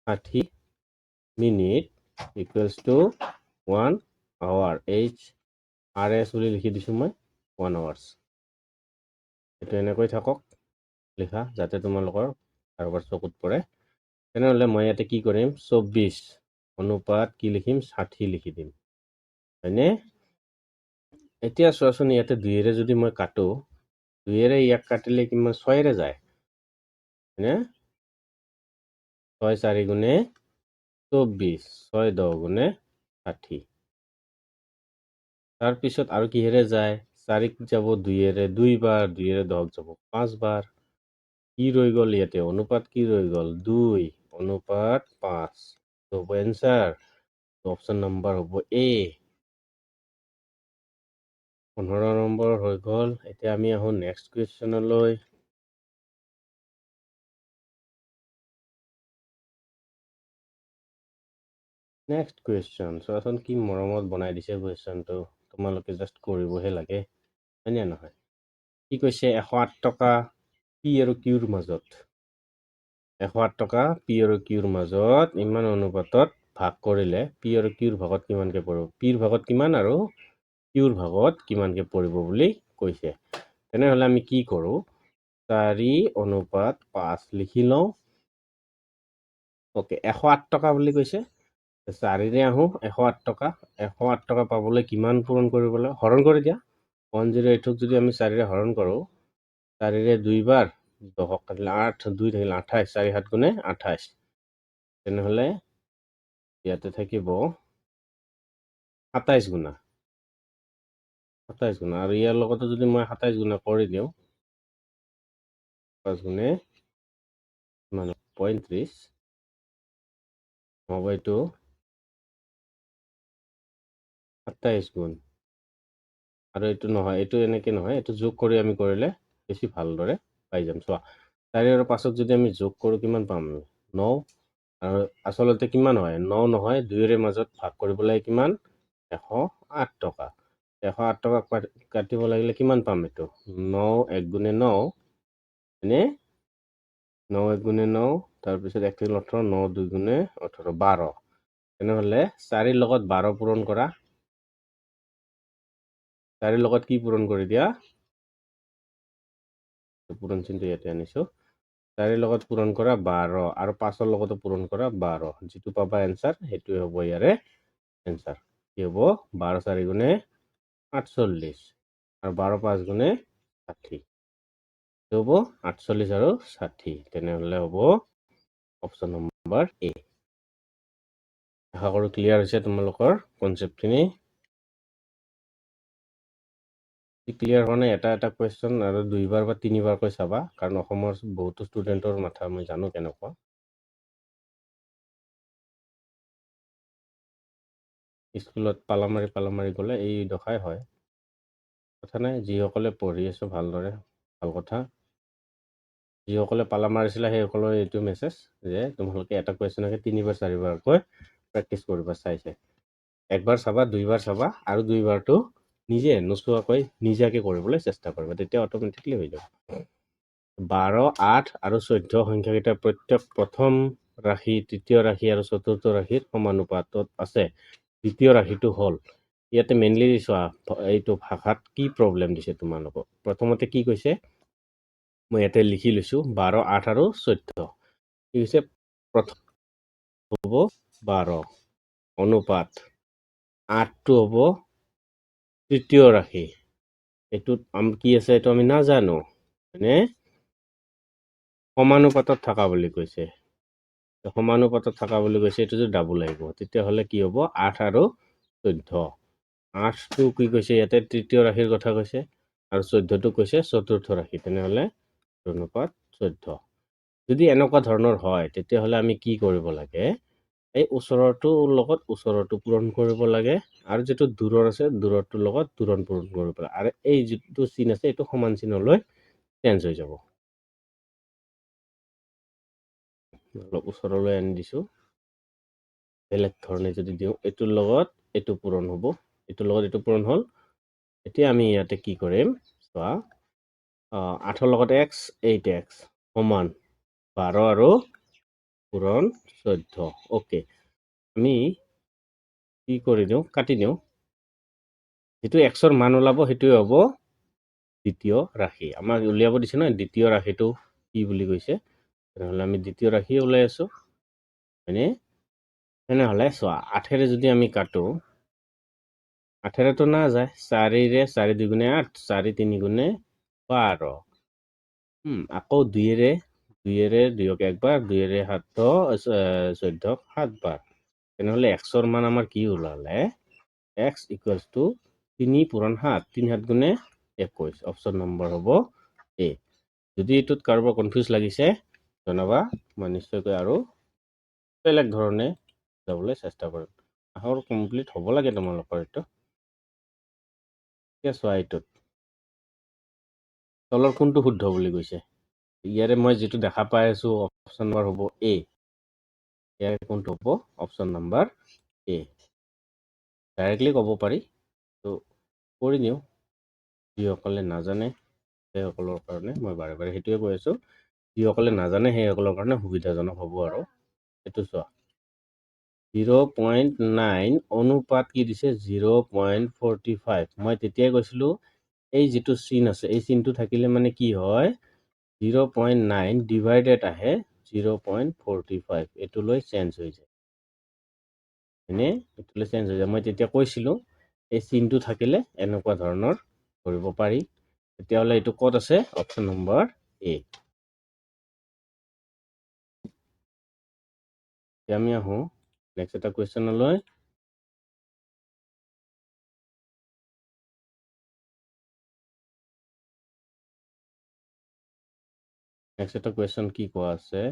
60 minute equals to 1 hour, HRS বুলি লিখি দিছোঁ মই 1 আৱাৰ্ছ, এইটো এনেকৈ থাকক। লিখা যাতে তোমালোকৰ কাৰোবাৰ চকুত পৰে। তেনেহ'লে মই ইয়াতে কি কৰিম 24 অনুপাত কি লিখিম 60 লিখি দিম হয়নে। এতিয়া চোৱাচোন ইয়াতে 2ৰে যদি মই কাটো 2ৰে ইয়াক কাটিলে কিমান 6ৰে যায় হয়নে। 6 4 গুণে 24 6 10 গুণে 60। তাৰপিছত আৰু কিহেৰে যায় 4 যাব 2ৰে 2 বাৰ 2ৰে 10 যাব 5 বাৰ। কি ৰৈ গ'ল ইয়াতে অনুপাত কি ৰৈ গ'ল 2 অনুপাত 5 হ'ব এনসাৰ। অপশ্যন নম্বৰ হ'ব এ 15 নম্বৰ হৈ গ'ল। এতিয়া আমি আহো নেক্সট কুৱেশ্যনলৈ। নেক্সট কুৱেশ্যন চোৱাচোন কি মৰমত বনাই দিছে কুৱেশ্যনটো, তোমালোকে জাষ্ট কৰিবহে লাগে হয়নে নহয়। কি কৈছে 108 টকা পি আৰু কিউৰ মাজত 108 টকা পি আৰু কিউৰ মাজত ইমান অনুপাতত ভাগ কৰিলে পি আৰু কিউৰ ভাগত কিমানকে পৰিব, পিৰ ভাগত কিমান আৰু কিউৰ ভাগত কিমানকে পৰিব বুলি কৈছে। তেনেহ'লে আমি কি কৰোঁ 4 অনুপাত 5 লিখি লওঁ। অ'কে 108 টকা বুলি কৈছে 4ৰে আহোঁ 108 টকা 108 টকা পাবলৈ কিমান পূৰণ কৰিব লাগে হৰণ কৰি দিয়া 108ক যদি আমি 4ৰে হৰণ কৰোঁ 4ৰে 2 বাৰ 10 কাটিলে 8 2 থাকিলে 28 4 7 গুণে 28। তেনেহ'লে ইয়াতে থাকিব 27 গুণা 27 গুণা আৰু ইয়াৰ লগতে যদি মই 27 গুণা কৰি দিওঁ 5 গুণে 35 হ'ব এইটো 27 গুণ আৰু এইটো নহয় এইটো এনেকে নহয় এইটো যোগ কৰি আমি কৰিলে বেছি ভালদৰে পাই যাম। চোৱা 4 আৰু 5ক যদি আমি যোগ কৰোঁ কিমান পাম 9 আৰু আচলতে কিমান হয় 9 নহয় 2ৰে মাজত ভাগ কৰিব লাগে কিমান 108 টকা 108 টকা কাটিব লাগিলে কিমান পাম এইটো 9 1 গুণে 9 হয়নে 9 1 গুণে 9 তাৰপিছত 1 3 18 9 2 গুণে 18 12। তেনেহ'লে 4ৰ লগত 12 পূৰণ কৰা 4ৰ লগত কি পূৰণ কৰি দিয়া পূৰণ চিনটো ইয়াতে আনিছোঁ 4ৰ লগত পূৰণ কৰা 12 আৰু 5ৰ লগতো পূৰণ কৰা 12 যিটো পাবা এনসাৰ সেইটোৱে হ'ব ইয়াৰে এনসাৰ। কি হ'ব 12 4 গুণে 48 আৰু 12 5 গুণে 60 হ'ব 48 আৰু 60। তেনেহ'লে হ'ব অপশ্যন নম্বৰ এ। আশা কৰোঁ ক্লিয়াৰ হৈছে তোমালোকৰ কনচেপ্টখিনি। ক্লিয়াৰ হোৱা নাই এটা এটা কুৱেশ্যন আৰু 2বাৰ বা 3বাৰকৈ চাবা কাৰণ অসমৰ বহুতো ষ্টুডেণ্টৰ মাথা মই জানো কেনেকুৱা। স্কুলত পালামাৰি গ'লে এই দশাই হয় কথা নাই। যিসকলে পঢ়ি আছো ভালদৰে ভাল কথা, যিসকলে পালা মাৰিছিলে সেইসকলৰ এইটো মেছেজ যে তোমালোকে এটা কুৱেশ্যনকে 3বাৰ 4বাৰকৈ প্ৰেক্টিচ কৰিবা চাইছে। একবাৰ চাবা 2বাৰ চাবা আৰু 2বাৰটো নিজে নোচোৱাকৈ নিজাকে কৰিবলৈ চেষ্টা কৰিবা তেতিয়া অট'মেটিকলি হৈ যাব। 12 8 আৰু 14 সংখ্যাকেইটা প্ৰত্যেক প্ৰথম ৰাশি তৃতীয় ৰাশি আৰু চতুৰ্থ ৰাশিৰ সমানুপাতত আছে। দ্বিতীয় ৰাশিটো হ'ল ইয়াতে মেইনলি চোৱা এইটো ভাষাত কি প্ৰব্লেম দিছে তোমালোকক। প্ৰথমতে কি কৈছে মই ইয়াতে লিখি লৈছোঁ 12 8 আৰু 14 কি হৈছে প্ৰথম হ'ব 12 অনুপাত 8টো হ'ব তৃতীয় ৰাশি এইটোত কি আছে এইটো আমি নাজানো মানে সমানুপাতত থকা বুলি কৈছে। সমানুপাতত থকা বুলি কৈছে এইটো যে ডাবল আহিব তেতিয়াহ'লে কি হ'ব 8 আৰু 14 8টো কি কৈছে ইয়াতে তৃতীয় ৰাশিৰ কথা কৈছে আৰু 14টো কৈছে চতুৰ্থ ৰাশি। তেনেহ'লে অনুপাত 14। যদি এনেকুৱা ধৰণৰ হয় তেতিয়াহ'লে আমি কি কৰিব লাগে এই ওচৰৰটোৰ লগত ওচৰৰটো পূৰণ কৰিব লাগে আৰু যিটো দূৰৰ আছে দূৰৰটোৰ লগত পূৰণ কৰিব লাগে আৰু এই যিটো চিন আছে এইটো সমান চিনলৈ চেঞ্জ হৈ যাব। অলপ ওচৰলৈ আনি দিছোঁ বেলেগ ধৰণে যদি দিওঁ এইটোৰ লগত এইটো পূৰণ হ'ব এইটোৰ লগত এইটো পূৰণ হ'ল। এতিয়া আমি ইয়াতে কি কৰিম চোৱা 8ৰ লগত x 8x সমান 12 আৰু পূৰণ 14। অ'কে আমি কি কৰি দিওঁ কাটি দিওঁ যিটো xৰ মান ওলাব সেইটোৱে হ'ব দ্বিতীয় ৰাশি। আমাক উলিয়াব দিছে নহয় দ্বিতীয় ৰাশিটো কি বুলি কৈছে তেনেহ'লে আমি দ্বিতীয় ৰাশি ওলাই আছোঁ হয়নে তেনেহ'লে চোৱা 8 যদি আমি কাটো 8 নাযায় 4 4 2 8 4 3 12 আকৌ 2 2ক একবাৰ 2 7 14 7 বাৰ তেনেহ'লে xৰ মান আমাৰ কি ওলালে x ইকুৱেলছ টু 3 পূৰণ 7 3 7 21 অপশ্যন নম্বৰ হ'ব এ যদি এইটোত কাৰোবাৰ কনফিউজ লাগিছে জনাবা মই নিশ্চয়কৈ আৰু বেলেগ ধৰণে যাবলৈ চেষ্টা কৰিম আহৰ কমপ্লিট হ'ব লাগে তোমালোকৰ এইটো এতিয়া চোৱা এইটোত তলৰ কোনটো শুদ্ধ বুলি কৈছে ইয়াৰে মই যিটো দেখা পাই আছোঁ অপশ্যন নম্বৰ হ'ব এ ইয়াৰে কোনটো হ'ব অপশ্যন নম্বৰ এ ডাইৰেক্টলি ক'ব পাৰি তো কৰি দিওঁ যিসকলে নাজানে সেইসকলৰ কাৰণে মই বাৰে বাৰে সেইটোৱে কৈ আছোঁ যিসকলে নাজানে সেইসকলৰ কাৰণে সুবিধাজনক হ'ব আৰু এইটো চোৱা 0.9 অনুপাত কি দিছে 0.45 মই তেতিয়াই কৈছিলোঁ এই যিটো চিন আছে এই চিনটো থাকিলে মানে কি হয় 0.9 ডিভাইডেড আহে 0.45 এইটোলৈ চেঞ্জ হৈ যায় হয়নে এইটোলৈ চেঞ্জ হৈ যায় মই তেতিয়া কৈছিলোঁ এই চিনটো থাকিলে এনেকুৱা ধৰণৰ কৰিব পাৰি তেতিয়াহ'লে এইটো ক'ত আছে অপশ্যন নম্বৰ এ এতিয়া আমি আহোঁ নেক্সট এটা কুৱেশ্যনলৈ নেক্সট এটা কুৱেশ্যন কি কোৱা আছে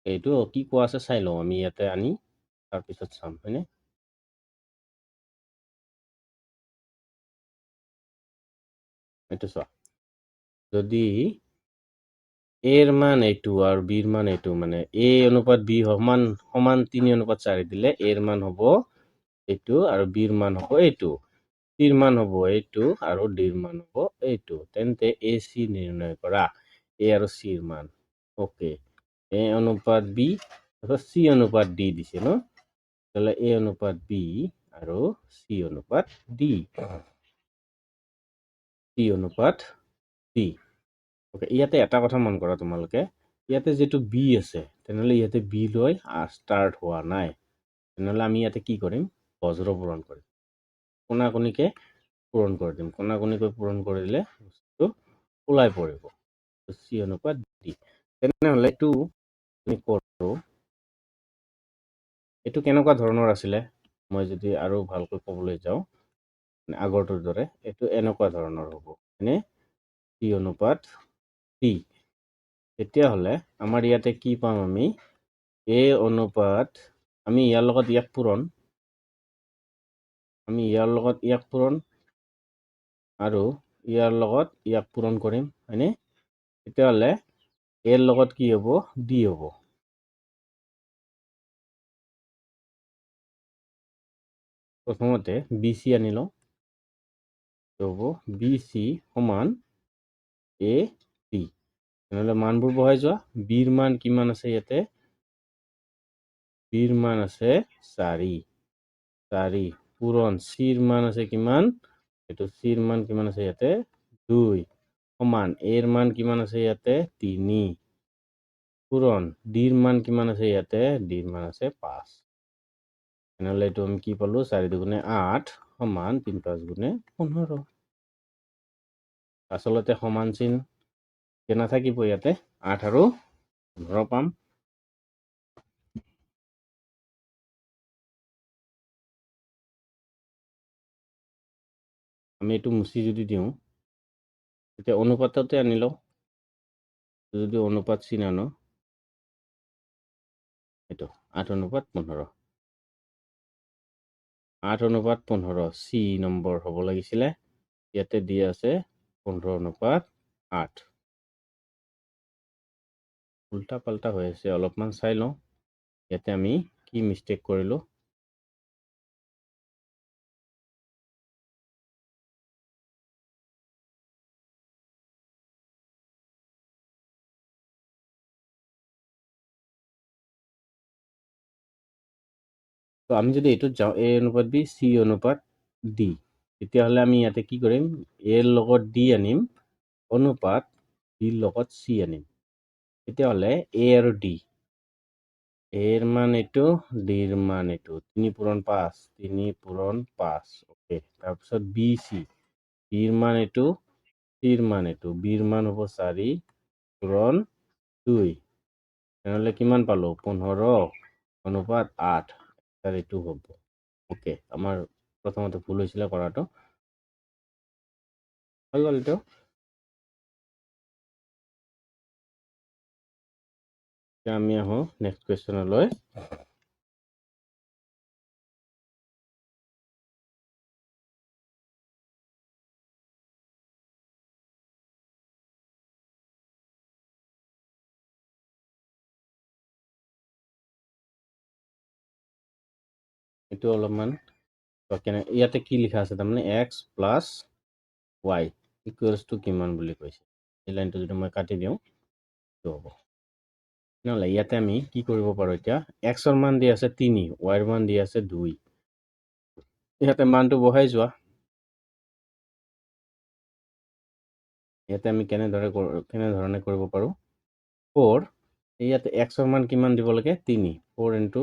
এইটো কি কোৱা আছে চাই লওঁ আমি ইয়াতে আনি তাৰপিছত চাম হয়নে এইটো চোৱা যদি এৰ মান এইটো আৰু বিৰ মান এইটো মানে এ অনুপাত বি সমান 3:4 দিলে এৰ মান হ'ব এইটো আৰু বিৰ মান হ'ব এইটো চিৰ মান হ'ব এইটো আৰু ডিৰ মান হ'ব এইটো তেন্তে এ চি নিৰ্ণয় কৰা এ আৰু চিৰ মান ওকে এ অনুপাত বি চি অনুপাত ডি দিছে ন তাহলে এ অনুপাত বি আৰু চি অনুপাত ডি চি অনুপাত ডি ওকে ইয়াতে এটা কথা মন কৰা তোমালোকে ইয়াতে যেটো বি আছে তেনেহ'লে ইয়াতে বি লৈ ষ্টাৰ্ট হোৱা নাই তেনেহ'লে আমি ইয়াতে কি কৰিম বজ্ৰ পূৰণ কৰিম কোনাকুনিকে পূৰণ কৰি দিম কোনাকুনিকৈ পূৰণ কৰিলে বস্তুটো ওলাই পৰিব চি অনুপাত ডি তেনেহ'লে এইটো আমি কৰোঁ এইটো কেনেকুৱা ধৰণৰ আছিলে মই যদি আৰু ভালকৈ ক'বলৈ যাওঁ আগৰটোৰ দৰে এইটো এনেকুৱা ধৰণৰ হ'ব হয়নে চি অনুপাত ডি তেতিয়াহ'লে আমাৰ ইয়াতে কি পাম আমি এ অনুপাত আমি ইয়াৰ লগত ইয়াক পূৰণ আৰু ইয়াৰ লগত ইয়াক পূৰণ কৰিম হয়নে তেতিয়াহ'লে এৰ লগত কি হ'ব ডি হ'ব প্ৰথমতে বি চি আনি লওঁ হ'ব বি চি সমান এ ডি তেনেহ'লে মানবোৰ বহাই যোৱা বিৰ মান কিমান আছে ইয়াতে বিৰ মান আছে 4 পূৰণ চিৰ মান আছে কিমান এইটো চিৰ মান কিমান আছে ইয়াতে 2 সমান এৰ মান কিমান আছে ইয়াতে 3 পূৰণ ডিৰ মান কিমান আছে ইয়াতে ডিৰ মান আছে 5 তেনেহ'লে এইটো আমি কি পালো 4 2 8 সমান 3 5 15 আচলতে সমান চিন নাথাকিব ইয়াতে 8 আৰু 15 পাম আমি এইটো মুছি যদি দিওঁ তেতিয়া অনুপাততে আনি লওঁ যদি অনুপাত চিন আনো এইটো 8:15 8:15 চি নম্বৰ হ'ব লাগিছিলে ইয়াতে দিয়া আছে 15:8 উল্টা পাল্টা হৈ আছে অলপমান চাই লওঁ ইয়াতে আমি কি মিষ্টেক কৰিলোঁ তো আমি যদি এইটোত যাওঁ এ অনুপাত বি চি অনুপাত ডি তেতিয়াহ'লে আমি ইয়াতে কি কৰিম এৰ লগত ডি আনিম অনুপাত ডিৰ লগত চি আনিম তেতিয়াহ'লে এ আৰু ডি এৰ মান এইটো ডিৰ মান এইটো 3 পূৰণ 5 3 পূৰণ 5 ওকে তাৰপিছত বি চি বিৰ মান এইটো চিৰ মান এইটো বিৰ মান হ'ব 4 পূৰণ 2 তেনেহ'লে কিমান পালো 15:8 তাৰ এইটো হ'ব ওকে আমাৰ প্ৰথমতে ভুল হৈছিলে কৰাটো হৈ গ'ল এইটো আমি আহো নেক্সট কুৱেশ্যনলৈ এইটো অলপমান ইয়াতে কি লিখা আছে তাৰমানে x plus y equals to কিমান বুলি কৈছে এই লাইনটো যদি মই কাটি দিওঁ এইটো হ'ব নহ'লে ইয়াতে আমি কি কৰিব পাৰোঁ এতিয়া এক্সৰ মান দি আছে 3 ৱাইৰ মান দি আছে 2 ইয়াতে মানটো বহাই যোৱা ইয়াতে আমি কেনেধৰণে কৰিব পাৰোঁ 4 ইয়াতে এক্সৰ মান কিমান দিব লাগে 3 4 ইনটু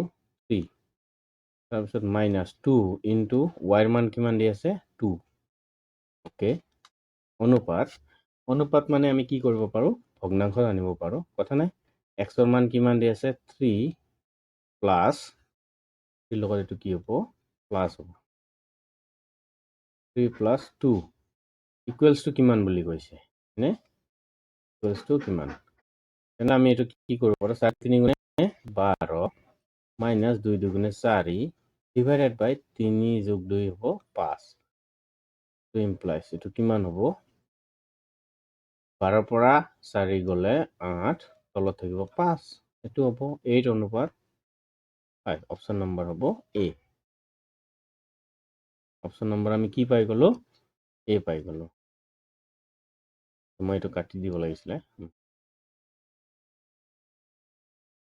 3 তাৰপিছত মাইনাছ 2 ইনটু ৱাইৰ মান কিমান দি আছে 2 ওকে অনুপাত মানে আমি কি কৰিব পাৰোঁ ভগ্নাংশ আনিব পাৰোঁ কথা নাই এক্সৰ মান কিমান দি আছে 3 প্লাছ এই লগত এইটো কি হ'ব প্লাছ হ'ব 3 প্লাছ 2 ইকুৱেলছ টু কিমান বুলি কৈছে নে ইকুৱেলছ টু কিমান তেনে আমি এইটো কি কৰিব পাৰোঁ 4 3 গুণে 12 মাইনাছ 2 2 গুণে 4 ডিভাইডেড বাই 3 যোগ 2 হ'ব 5 টু ইমপ্লাইজ এইটো কিমান হ'ব 12 পৰা 4 গ'লে 8 তলত থাকিব 5 এইটো হ'ব 8 অনুপাত 5 অপশ্যন নম্বৰ হ'ব এ অপশ্যন নম্বৰ আমি কি পাই গ'লো এ পাই গ'লো মই এইটো কাটি দিব লাগিছিলে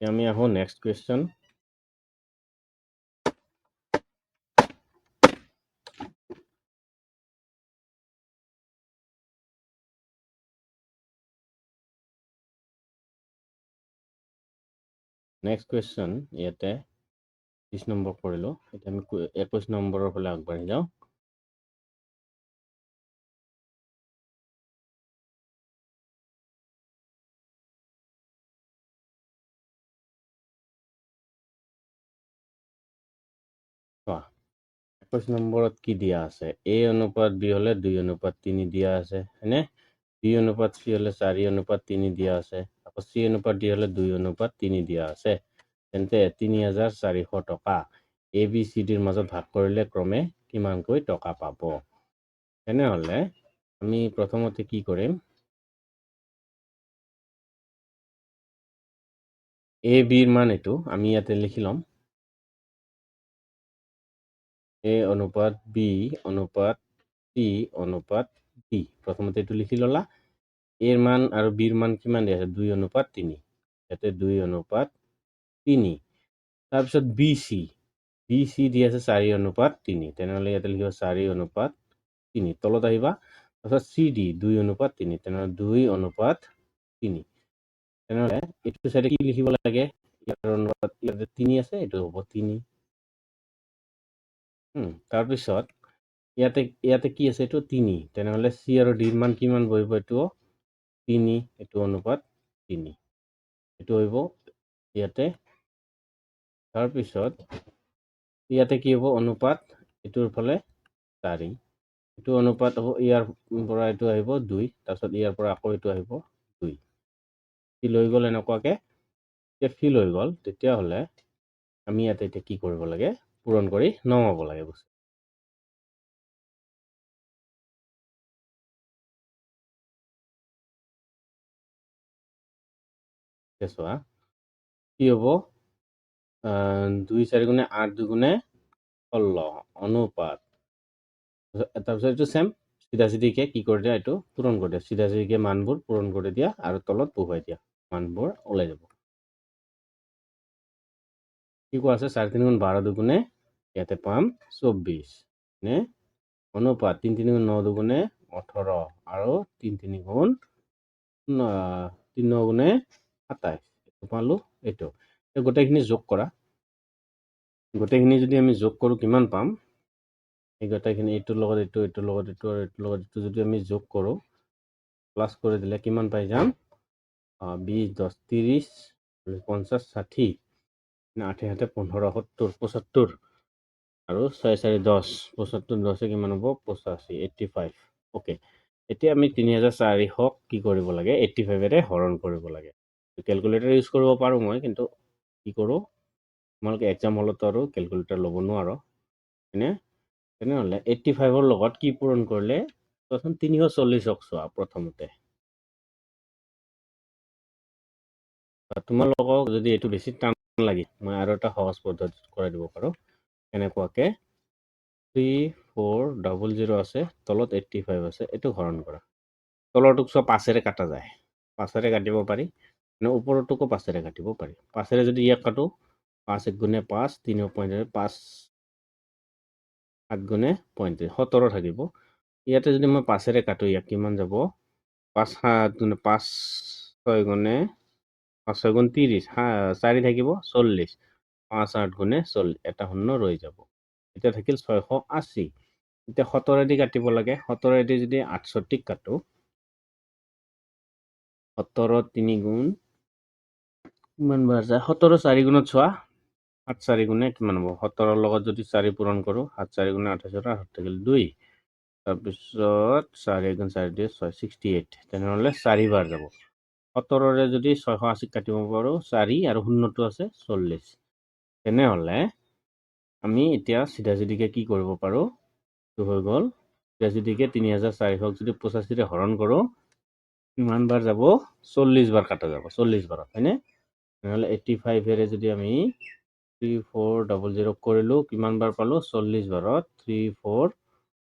আমি আহোঁ নেক্সট কুৱেশ্যন নেক্সট কুৱেশ্যন ইয়াতে 30 নম্বৰ কৰিলোঁ এতিয়া আমি 21 নম্বৰৰ ফালে আগবাঢ়ি যাওঁ চোৱা 21 নম্বৰত কি দিয়া আছে a অনুপাত b হ'লে 2 অনুপাত 3 দিয়া আছে হয়নে b অনুপাত c হ'লে 4 অনুপাত 3 দিয়া আছে আকৌ c অনুপাত d হ'লে 2 অনুপাত 3 দিয়া আছে তেন্তে 3400 টকা এ বি চি ডিৰ মাজত ভাগ কৰিলে ক্ৰমে কিমানকৈ টকা পাব তেনেহ'লে আমি প্ৰথমতে কি কৰিম এ বিৰ মান এইটো আমি ইয়াতে লিখি ল'ম এ অনুপাত বি অনুপাত চি অনুপাত ডি প্ৰথমতে এইটো লিখি ল'লা এৰ মান আৰু বিৰ মান কিমান দিয়া আছে 2 অনুপাত 3 ইয়াতে 2 অনুপাত 3 তাৰপিছত বি চি দি আছে 4 অনুপাত 3 তেনেহ'লে ইয়াতে লিখিব 4 অনুপাত 3 তলত আহিবা তাৰপিছত চি ডি 2 অনুপাত 3 তেনেহ'লে 2 অনুপাত 3 তেনেহ'লে এইটো চাইডে কি লিখিব লাগে ইয়াৰ অনুপাত ইয়াতে 3 আছে এইটো হ'ব 3 তাৰপিছত ইয়াতে কি আছে এইটো 3 তেনেহ'লে চি আৰু ডিৰ মান কিমান বহিব এইটো 3 এইটো অনুপাত 3 এইটো হ'ব ইয়াতে তাৰপিছত ইয়াতে কি হ'ব অনুপাত এইটোৰ ফালে 4 এইটো অনুপাত হ'ব ইয়াৰ পৰা এইটো আহিব 2 তাৰপিছত ইয়াৰ পৰা আকৌ এইটো আহিব 2 ফিল হৈ গ'ল এনেকুৱাকৈ যেতিয়া ফিল হৈ গ'ল তেতিয়াহ'লে আমি ইয়াতে এতিয়া কি কৰিব লাগে পূৰণ কৰি নমাব লাগে বস্তু চোৱা কি হ'ব 2 4 গুণে 8 2 গুণে 16 অনুপাত তাৰপিছত এইটো চেম চিধাচিধিকে কি কৰি দিয়া এইটো পূৰণ কৰি দিয়া চিধাচিধিকে মানবোৰ পূৰণ কৰি দিয়া আৰু তলত বহুৱাই দিয়া মানবোৰ ওলাই যাব কি কোৱা আছে 4 3 গুণ 12 দুগুণে ইয়াতে পাম 24 নে অনুপাত 3 3 গুণ 9 দুগুণে 18 আৰু 3 3 গুণ 3 গুণে 27 এইটো পালোঁ এইটো গোটেইখিনি যোগ কৰা গোটেইখিনি যদি আমি যোগ কৰোঁ কিমান পাম এই গোটেইখিনি এইটোৰ লগত এইটো এইটোৰ লগত এইটো আৰু এইটোৰ লগত এইটো যদি আমি যোগ কৰোঁ প্লাছ কৰি দিলে কিমান পাই যাম 20 10 30 50 60 8 7 15 70 75 আৰু 6 4 10 75 10 কিমান হ'ব 85 85 ওকে এতিয়া আমি 3400 কি কৰিব লাগে 85ৰে হৰণ কৰিব লাগে কেলকুলেটৰ ইউজ কৰিব পাৰোঁ মই কিন্তু কি কৰোঁ তোমালোকে এক্সাম হলতো আৰু কেলকুলেটৰ ল'ব নোৱাৰো হয়নে তেনেহ'লে 85ৰ লগত কি পূৰণ কৰিলে চোৱাচোন 340ক চোৱা প্ৰথমতে তোমালোকক যদি এইটো বেছি টান লাগে মই আৰু এটা সহজ পদ্ধতি কৰাই দিব পাৰোঁ এনেকুৱাকে 3400 আছে তলত 85 আছে এইটো হৰণ কৰা তলৰটোক চোৱা 5ৰে কাটা যায় 5ৰে কাটিব পাৰি ওপৰটোকো 5ৰে কাটিব পাৰি 5ৰে যদি ইয়াক কাটো 5 1 গুণে 5 3 5 7 গুণে 35 17 থাকিব ইয়াতে যদি মই 5ৰে কাটো ইয়াক কিমান যাব 5 7 গুণে 5 6 গুণে 5 6 গুণ 30 4 থাকিব 40 5 8 গুণে 40 এটা শূন্য ৰৈ যাব এতিয়া থাকিল 680 এতিয়া 17ৰেদি কাটিব লাগে 17ৰেদি যদি 68 কাটো 17 3 গুণ কিমান বাৰ যায় 17 4 গুণত চোৱা 7 4 গুণে কিমান হ'ব 17ৰ লগত যদি 4 পূৰণ কৰোঁ 7 4 গুণে 28 8 থাকিল 2 তাৰপিছত 4 গুণ 4 2 6 68 তেনেহ'লে 4 বাৰ যাব 17ৰে যদি 680 কাটিব পাৰোঁ 4 আৰু শূন্যটো আছে 40 তেনেহ'লে আমি এতিয়া চিধা চিধিকে কি কৰিব পাৰোঁ এইটো হৈ গ'ল চিধা চিধিকে 3400 যদি 85ৰে হৰণ কৰোঁ কিমান বাৰ যাব 40 বাৰ কাটা যাব 40 বাৰত হয়নে তেনেহ'লে 85ৰে যদি আমি 3400 কৰিলোঁ কিমান বাৰ পালোঁ 40 বাৰত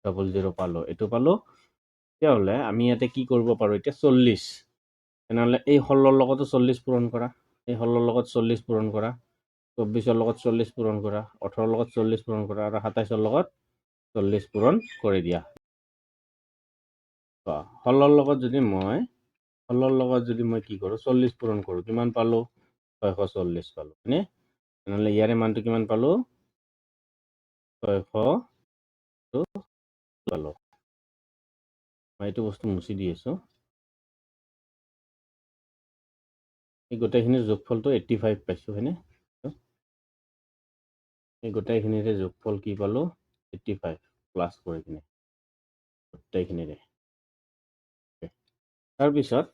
3400 পালোঁ এইটো পালোঁ তেতিয়াহ'লে আমি ইয়াতে কি কৰিব পাৰোঁ এতিয়া 40 তেনেহ'লে এই 16ৰ লগতো 40 পূৰণ কৰা এই 16ৰ লগত 40 পূৰণ কৰা 24ৰ লগত 40 পূৰণ কৰা 18ৰ লগত 40 পূৰণ কৰা আৰু 27ৰ লগত 40 পূৰণ কৰি দিয়া 16ৰ লগত যদি মই কি কৰোঁ 40 পূৰণ কৰোঁ কিমান পালোঁ 640 পালোঁ হয়নে তেনেহ'লে ইয়াৰে মানটো কিমান পালোঁ 600 পালোঁ মই এইটো বস্তু মুছি দি আছোঁ এই গোটেইখিনিৰ যোগফলটো 85 পাইছোঁ হয়নে এই গোটেইখিনিৰে যোগফল কি পালোঁ 85 প্লাছ কৰি কিনে গোটেইখিনিৰে তাৰপিছত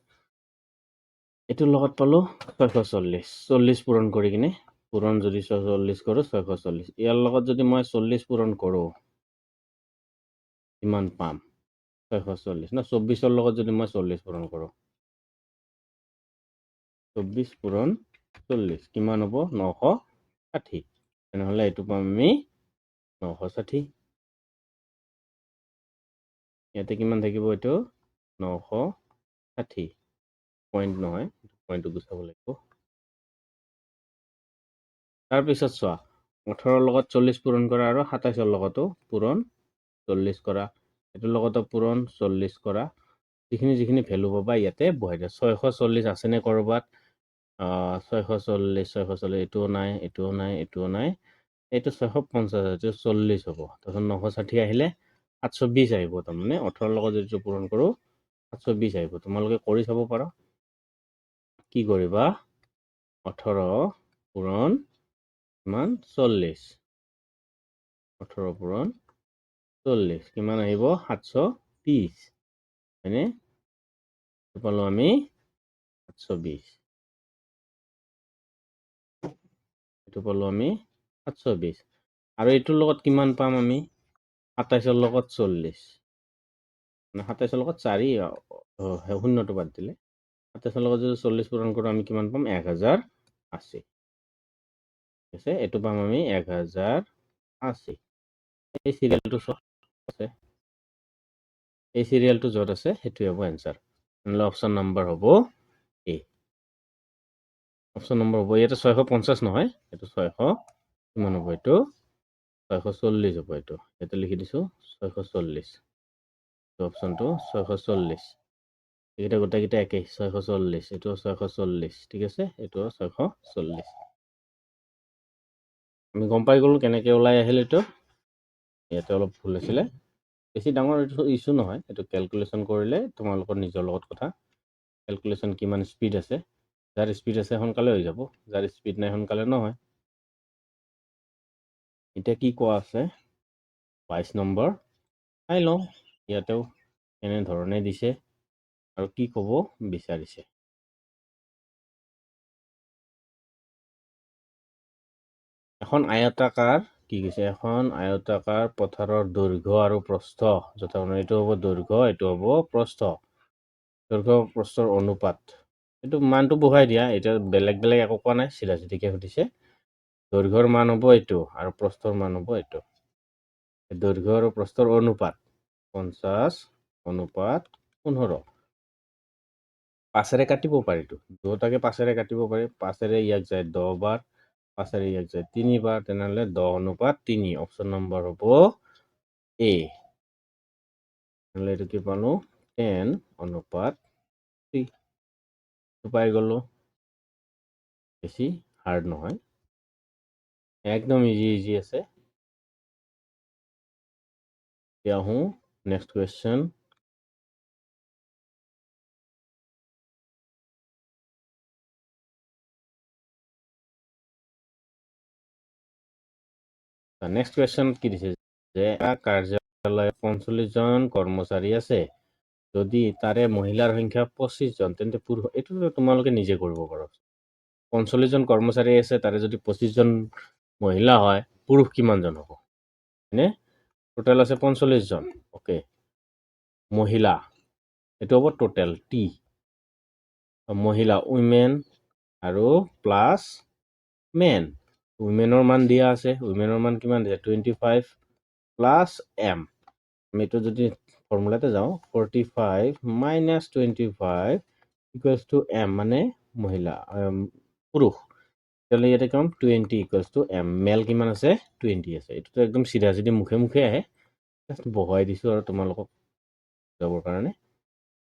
এইটোৰ লগত পালোঁ 640 40 পূৰণ কৰি কিনে পূৰণ যদি 640 কৰোঁ 640 ইয়াৰ লগত যদি মই 40 পূৰণ কৰোঁ কিমান পাম 640 না 24ৰ লগত যদি মই 40 পূৰণ কৰোঁ 24 পূৰণ 40 কিমান হ'ব 960 তেনেহ'লে এইটো পাম আমি 960 ইয়াতে কিমান থাকিব এইটো 960 পইণ্ট নহয় পইণ্টটো গুচাব লাগিব তাৰপিছত চোৱা 18ৰ লগত 40 পূৰণ কৰা আৰু 27ৰ লগতো পূৰণ 40 কৰা এইটোৰ লগতো পূৰণ 40 কৰা যিখিনি ভেলু পাবা ইয়াতে বহাই দিয়া 640 আছেনে ক'ৰবাত 640 এইটোও নাই এইটোও নাই এইটোও নাই এইটো 650 এইটো 40 হ'ব তাৰপিছত 960 আহিলে 720 আহিব তাৰমানে 18ৰ লগত যিটো পূৰণ কৰোঁ 720 আহিব তোমালোকে কৰি চাব পাৰা কি কৰিবা 18 পূৰণ কিমান 40 18 পূৰণ 40 কিমান আহিব 720 হয়নে পালোঁ আমি 720 এইটো পালোঁ আমি 720 আৰু এইটোৰ লগত কিমান পাম আমি 27ৰ লগত 40 27ৰ লগত 4 শূন্যটো বাদ দিলে 27ৰ লগত যদি 40 পূৰণ কৰোঁ আমি কিমান পাম 1080 ঠিক আছে এইটো পাম আমি 1080 এই চিৰিয়েলটো আছে এই চিৰিয়েলটো য'ত আছে সেইটোৱে হ'ব এনচাৰ নহ'লে অপশ্যন নম্বৰ হ'ব এ অপশ্যন নম্বৰ হ'ব ইয়াতে 650 নহয় এইটো 600 কিমান হ'ব এইটো 640 হ'ব এইটো ইয়াতে লিখি দিছোঁ 640 অপশ্যনটো 640 এইকেইটা গোটেইকেইটা একেই 640 এইটো 640 ঠিক আছে এইটো 640 আমি গম পাই গ'লো কেনেকৈ ওলাই আহিল এইটো ইয়াতে অলপ ভুল আছিলে বেছি ডাঙৰ ইছ্যু নহয় এইটো কেলকুলেশ্যন কৰিলে তোমালোকৰ নিজৰ লগত কথা কেলকুলেশ্যন কিমান স্পীড আছে যাৰ স্পীড আছে সোনকালে হৈ যাব যাৰ স্পীড নাই সোনকালে নহয় এতিয়া কি কোৱা আছে 22 নম্বৰ চাই লওঁ ইয়াতেও এনেধৰণে দিছে আৰু কি ক'ব বিচাৰিছে এখন আয়তাকাৰ কি কৈছে এখন আয়তাকাৰ পথাৰৰ দৈৰ্ঘ্য আৰু প্ৰস্থ যথা এইটো হ'ব দৈৰ্ঘ্য এইটো হ'ব প্ৰস্থ দৈৰ্ঘ্য প্ৰস্থৰ অনুপাত এইটো মানটো বহাই দিয়া এতিয়া বেলেগ বেলেগ একো কোৱা নাই চিধা চিধিকে সুধিছে দৈৰ্ঘ্যৰ মান হ'ব এইটো আৰু প্ৰস্থৰ মান হ'ব এইটো দৈৰ্ঘ্য আৰু প্ৰস্থৰ অনুপাত 50:15 5ৰে কাটিব পাৰিতো দুটাকে 5ৰে কাটিব পাৰি 5ৰে ইয়াক যায় 10 বাৰ 5ৰে ইয়াক যায় 3 বাৰ তেনেহ'লে 10:3 অপশ্যন নম্বৰ হ'ব এ তেনেহ'লে এইটো কি পালো 10:3 পাই গ'লো বেছি হাৰ্ড নহয় একদম ইজি আছে এতিয়া আহোঁ নেক্সট কুৱেশ্যন নেক্সট কুৱেশ্যন কি দিছে যে কাৰ্যালয়ত 45 জন কৰ্মচাৰী আছে যদি তাৰে মহিলাৰ সংখ্যা 25 জন তেন্তে পুৰুষ এইটো তোমালোকে নিজে কৰিব পাৰা 45 জন কৰ্মচাৰী আছে তাৰে যদি 25 জন মহিলা হয় পুৰুষ কিমানজন হ'ব হয়নে টোটেল আছে 45 জন ওকে মহিলা এইটো হ'ব টোটেল টি মহিলা উইমেন আৰু প্লাছ মেন উইমেনৰ মান দিয়া আছে উইমেনৰ মান কিমান দিছে 25 প্লাছ এম আমি এইটো যদি ফৰ্মুলাতে যাওঁ 45 মাইনাছ 25 ইকুৱেলছ টু এম মানে মহিলা পুৰুষ তেতিয়াহ'লে ইয়াতে কম 20 ইকুৱেলছ টু এম মেল কিমান আছে 20 আছে এইটোতো একদম চিধা চিধি মুখে মুখে আহে বহুৱাই দিছোঁ আৰু তোমালোকক যাবৰ কাৰণে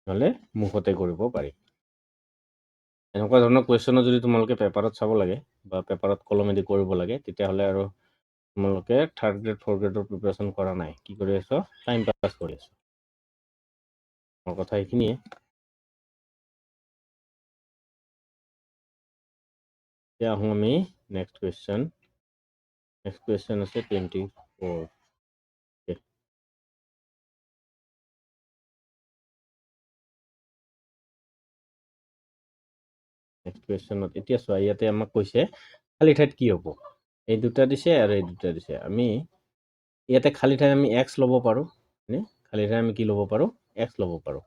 নহ'লে মুখতে কৰিব পাৰি এনেকুৱা ধৰণৰ কুৱেশ্যনো যদি তোমালোকে পেপাৰত চাব লাগে বা পেপাৰত কলমেদি কৰিব লাগে তেতিয়াহ'লে আৰু তোমালোকে 3rd গ্ৰেড 4th গ্ৰেডৰ প্ৰিপাৰেশ্যন কৰা নাই কি কৰি আছো টাইম পাছ কৰি আছো মোৰ কথা এইখিনিয়ে এতিয়া আহোঁ আমি নেক্সট কুৱেশ্যন আছে 24 নেক্সট কুৱেশ্যনত এতিয়া চোৱা ইয়াতে আমাক কৈছে খালী ঠাইত কি হ'ব এই দুটা দিছে আৰু এই দুটা দিছে আমি ইয়াতে খালী ঠাইত আমি এক্স ল'ব পাৰোঁ হয়নে খালী ঠাইত আমি কি ল'ব পাৰোঁ এক্স ল'ব পাৰোঁ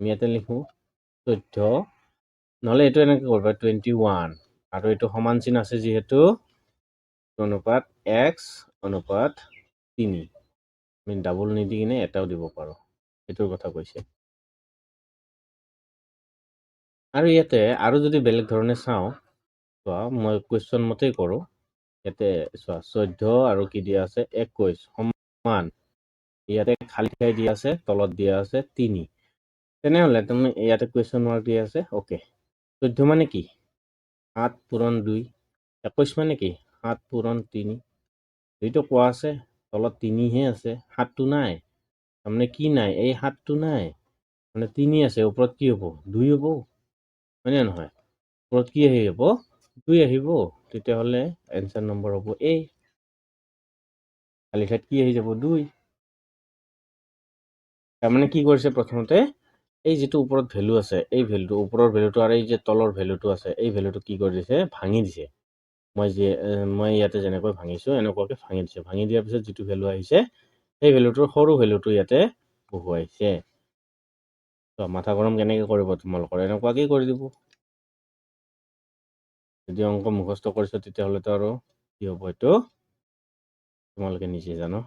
আমি ইয়াতে লিখোঁ 14 নহ'লে এইটো এনেকৈ কৰিবা 21 আৰু এইটো সমান চিন আছে যিহেতু অনুপাত এক্স অনুপাত 3 আমি ডাবল নিদি কিনে এটাও দিব পাৰোঁ এইটোৰ কথা কৈছে আৰু ইয়াতে আৰু যদি বেলেগ ধৰণে চাওঁ চোৱা মই কুৱেশ্যন মতেই কৰোঁ ইয়াতে চোৱা 14 আৰু কি দিয়া আছে 21 সমান ইয়াতে খালী ঠাই দিয়া আছে তলত দিয়া আছে 3 তেনেহ'লে তুমি ইয়াতে কুৱেশ্যন মাৰ্ক দিয়া আছে অ'কে 14 মানে কি 7 পূৰণ 2 21 মানে কি 7 পূৰণ 3 দুইটো কোৱা আছে তলত 3হে আছে 7টো নাই তাৰমানে কি নাই এই 7টো নাই মানে 3 আছে ওপৰত কি হ'ব 2 হ'ব হয়নে নহয় ওপৰত কি আহিব 2 আহিব তেতিয়াহ'লে এনচাৰ নম্বৰ হ'ব এ খালী ঠাইত কি আহি যাব 2 তাৰমানে কি কৰিছে প্ৰথমতে এই যিটো ওপৰত ভেলু আছে এই ভেলুটো ওপৰৰ ভেলুটো আৰু এই যে তলৰ ভেলুটো আছে এই ভেলুটো কি কৰি দিছে ভাঙি দিছে মই ইয়াতে যেনেকৈ ভাঙিছোঁ এনেকুৱাকৈ ভাঙি দিছে ভাঙি দিয়াৰ পিছত যিটো ভেলু আহিছে সেই ভেলুটোৰ সৰু ভেলুটো ইয়াতে বহুৱাইছে মাথা গৰম কেনেকৈ কৰিব তোমালোকৰ এনেকুৱাকেই কৰি দিব যদি অংক মুখস্থ কৰিছ তেতিয়াহ'লেতো আৰু কি হ'ব এইটো তোমালোকে নিজে জানো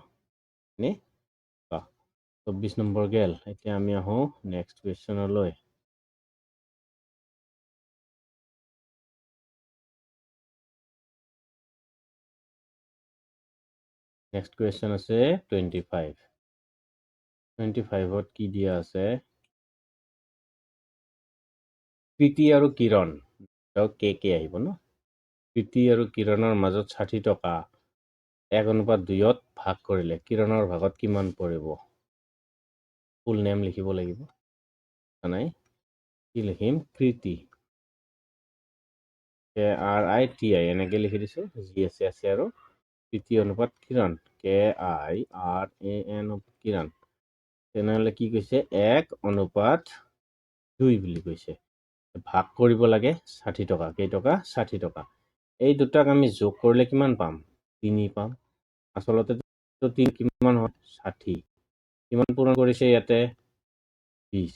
নে 24 নম্বৰ গেল এতিয়া আমি আহোঁ নেক্সট কুৱেশ্যনলৈ নেক্সট কুৱেশ্যন আছে 25 25ত কি দিয়া আছে প্ৰীতি আৰু কিৰণ কে আহিব ন। প্ৰীতি আৰু কিৰণৰ মাজত 60 টকা 1:2 ভাগ কৰিলে কিৰণৰ ভাগত কিমান পৰিব? ফুল নেম লিখিব লাগিব। নাই কি লিখিম? প্ৰীতি KRITI এনেকে লিখি দিছো। যি আছে আৰু প্ৰীতি অনুপাত কিৰণ KIRAN কিৰণ। তেনেহ'লে কি কৈছে? 1:2 বুলি কৈছে। ভাগ কৰিব লাগে 60 টকা। কেইটকা? 60 টকা। এই দুটাক আমি যোগ কৰিলে কিমান পাম? 3 পাম। আচলতে 3 কিমান হয়? 60। কিমান পূৰণ কৰিছে ইয়াতে? 20।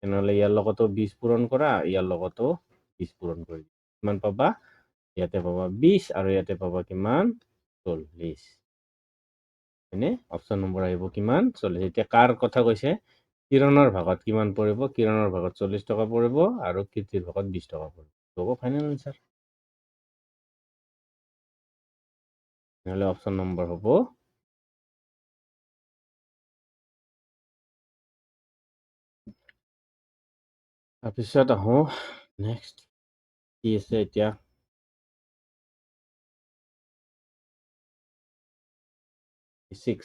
তেনেহ'লে ইয়াৰ লগতো 20 পূৰণ কৰা, ইয়াৰ লগতো 20 পূৰণ কৰি কিমান পাবা? ইয়াতে পাবা 20 আৰু ইয়াতে পাবা কিমান? 40। হয়নে? অপশ্যন নম্বৰ আহিব কিমান? 40। এতিয়া কাৰ কথা কৈছে? কিৰণৰ ভাগত কিমান পৰিব? কিৰণৰ ভাগত 40 টকা পৰিব আৰু কীৰ্তিৰ ভাগত 20 টকা পৰিব। হ'ব ফাইনেল এনচাৰ। নহ'লে অপশ্যন নম্বৰ হ'ব। তাৰপিছত আহোঁ নেক্সট কি আছে এতিয়া? Six.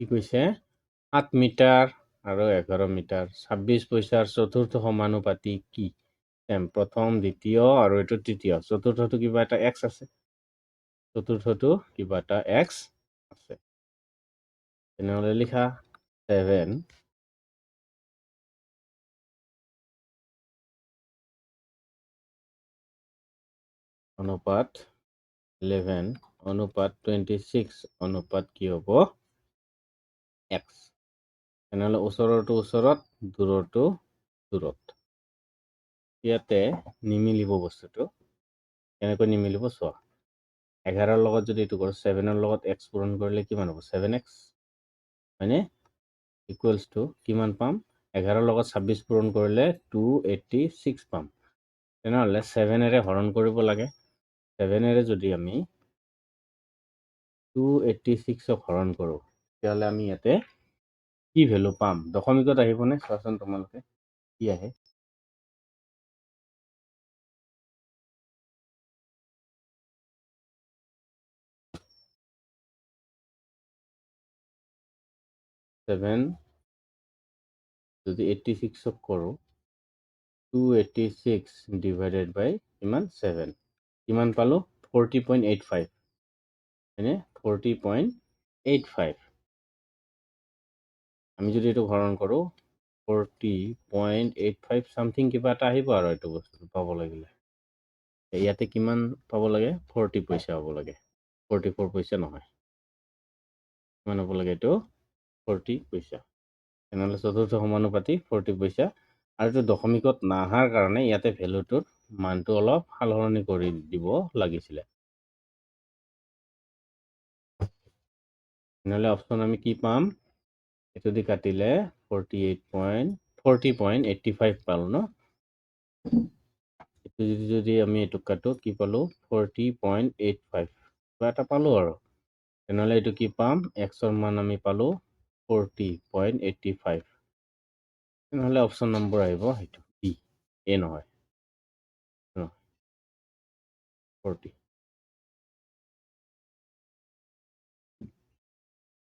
কি কৈছে? 7 মিটাৰ আৰু 11 মিটাৰ 26 পইচাৰ চতুৰ্থ সমানুপাতি কি? প্ৰথম, দ্বিতীয় আৰু এইটো তৃতীয়। চতুৰ্থটো কিবা এটা এক্স আছে। চতুৰ্থটো কিবা এটা এক্স আছে। তেনেহ'লে লিখা 7 অনুপাত 11 অনুপাত 26 অনুপাত কি হ'ব? এক্স। তেনেহ'লে ওচৰৰটো ওচৰত, দূৰৰটো দূৰত। ইয়াতে নিমিলিব বস্তুটো। কেনেকৈ নিমিলিব চোৱা। 11ৰ লগত যদি এইটো কৰোঁ, 7ৰ লগত এক্স পূৰণ কৰিলে কিমান হ'ব? 7x হয়নে? ইকুৱেলছ টু কিমান পাম? 11ৰ লগত 26 পূৰণ কৰিলে 286 পাম। তেনেহ'লে 7ৰে হৰণ কৰিব লাগে। 7ৰে যদি আমি 286ক হৰণ কৰোঁ, তেতিয়াহ'লে আমি ইয়াতে কি ভেলু পাম? দশমিকত আহিবনে? চোৱাচোন তোমালোকে কি আহে? ছেভেন যদি 86ক কৰোঁ, 286 ডিভাইডেড বাই কিমান? 7 কিমান পালোঁ? 40.85 হয়নে? 40.85 আমি যদি এইটো হৰণ কৰোঁ 40.85 চামথিং কিবা এটা আহিব আৰু এইটো বস্তু পাব লাগিলে। ইয়াতে কিমান পাব লাগে? 40 পইচা হ'ব লাগে। 44 পইচা নহয়। কিমান হ'ব লাগে এইটো? 40 পইচা। তেনেহ'লে চতুৰ্থ সমানুপাতি 40 পইচা। আৰু এইটো দশমিকত নাহাৰ কাৰণে ইয়াতে ভেলুটোৰ মানটো অলপ সালসলনি কৰি দিব লাগিছিলে। তেনেহ'লে অপশ্যন আমি কি পাম? এইটো দি কাটিলে 40.85 পালোঁ ন? এইটো যদি আমি এইটোক কাটো কি পালোঁ? 40.85 কিবা এটা পালোঁ আৰু। তেনেহ'লে এইটো কি পাম? এক্সৰ মান আমি পালোঁ 40.85। তেনেহ'লে অপশ্যন নম্বৰ আহিব সেইটো বি। এ নহয় 40।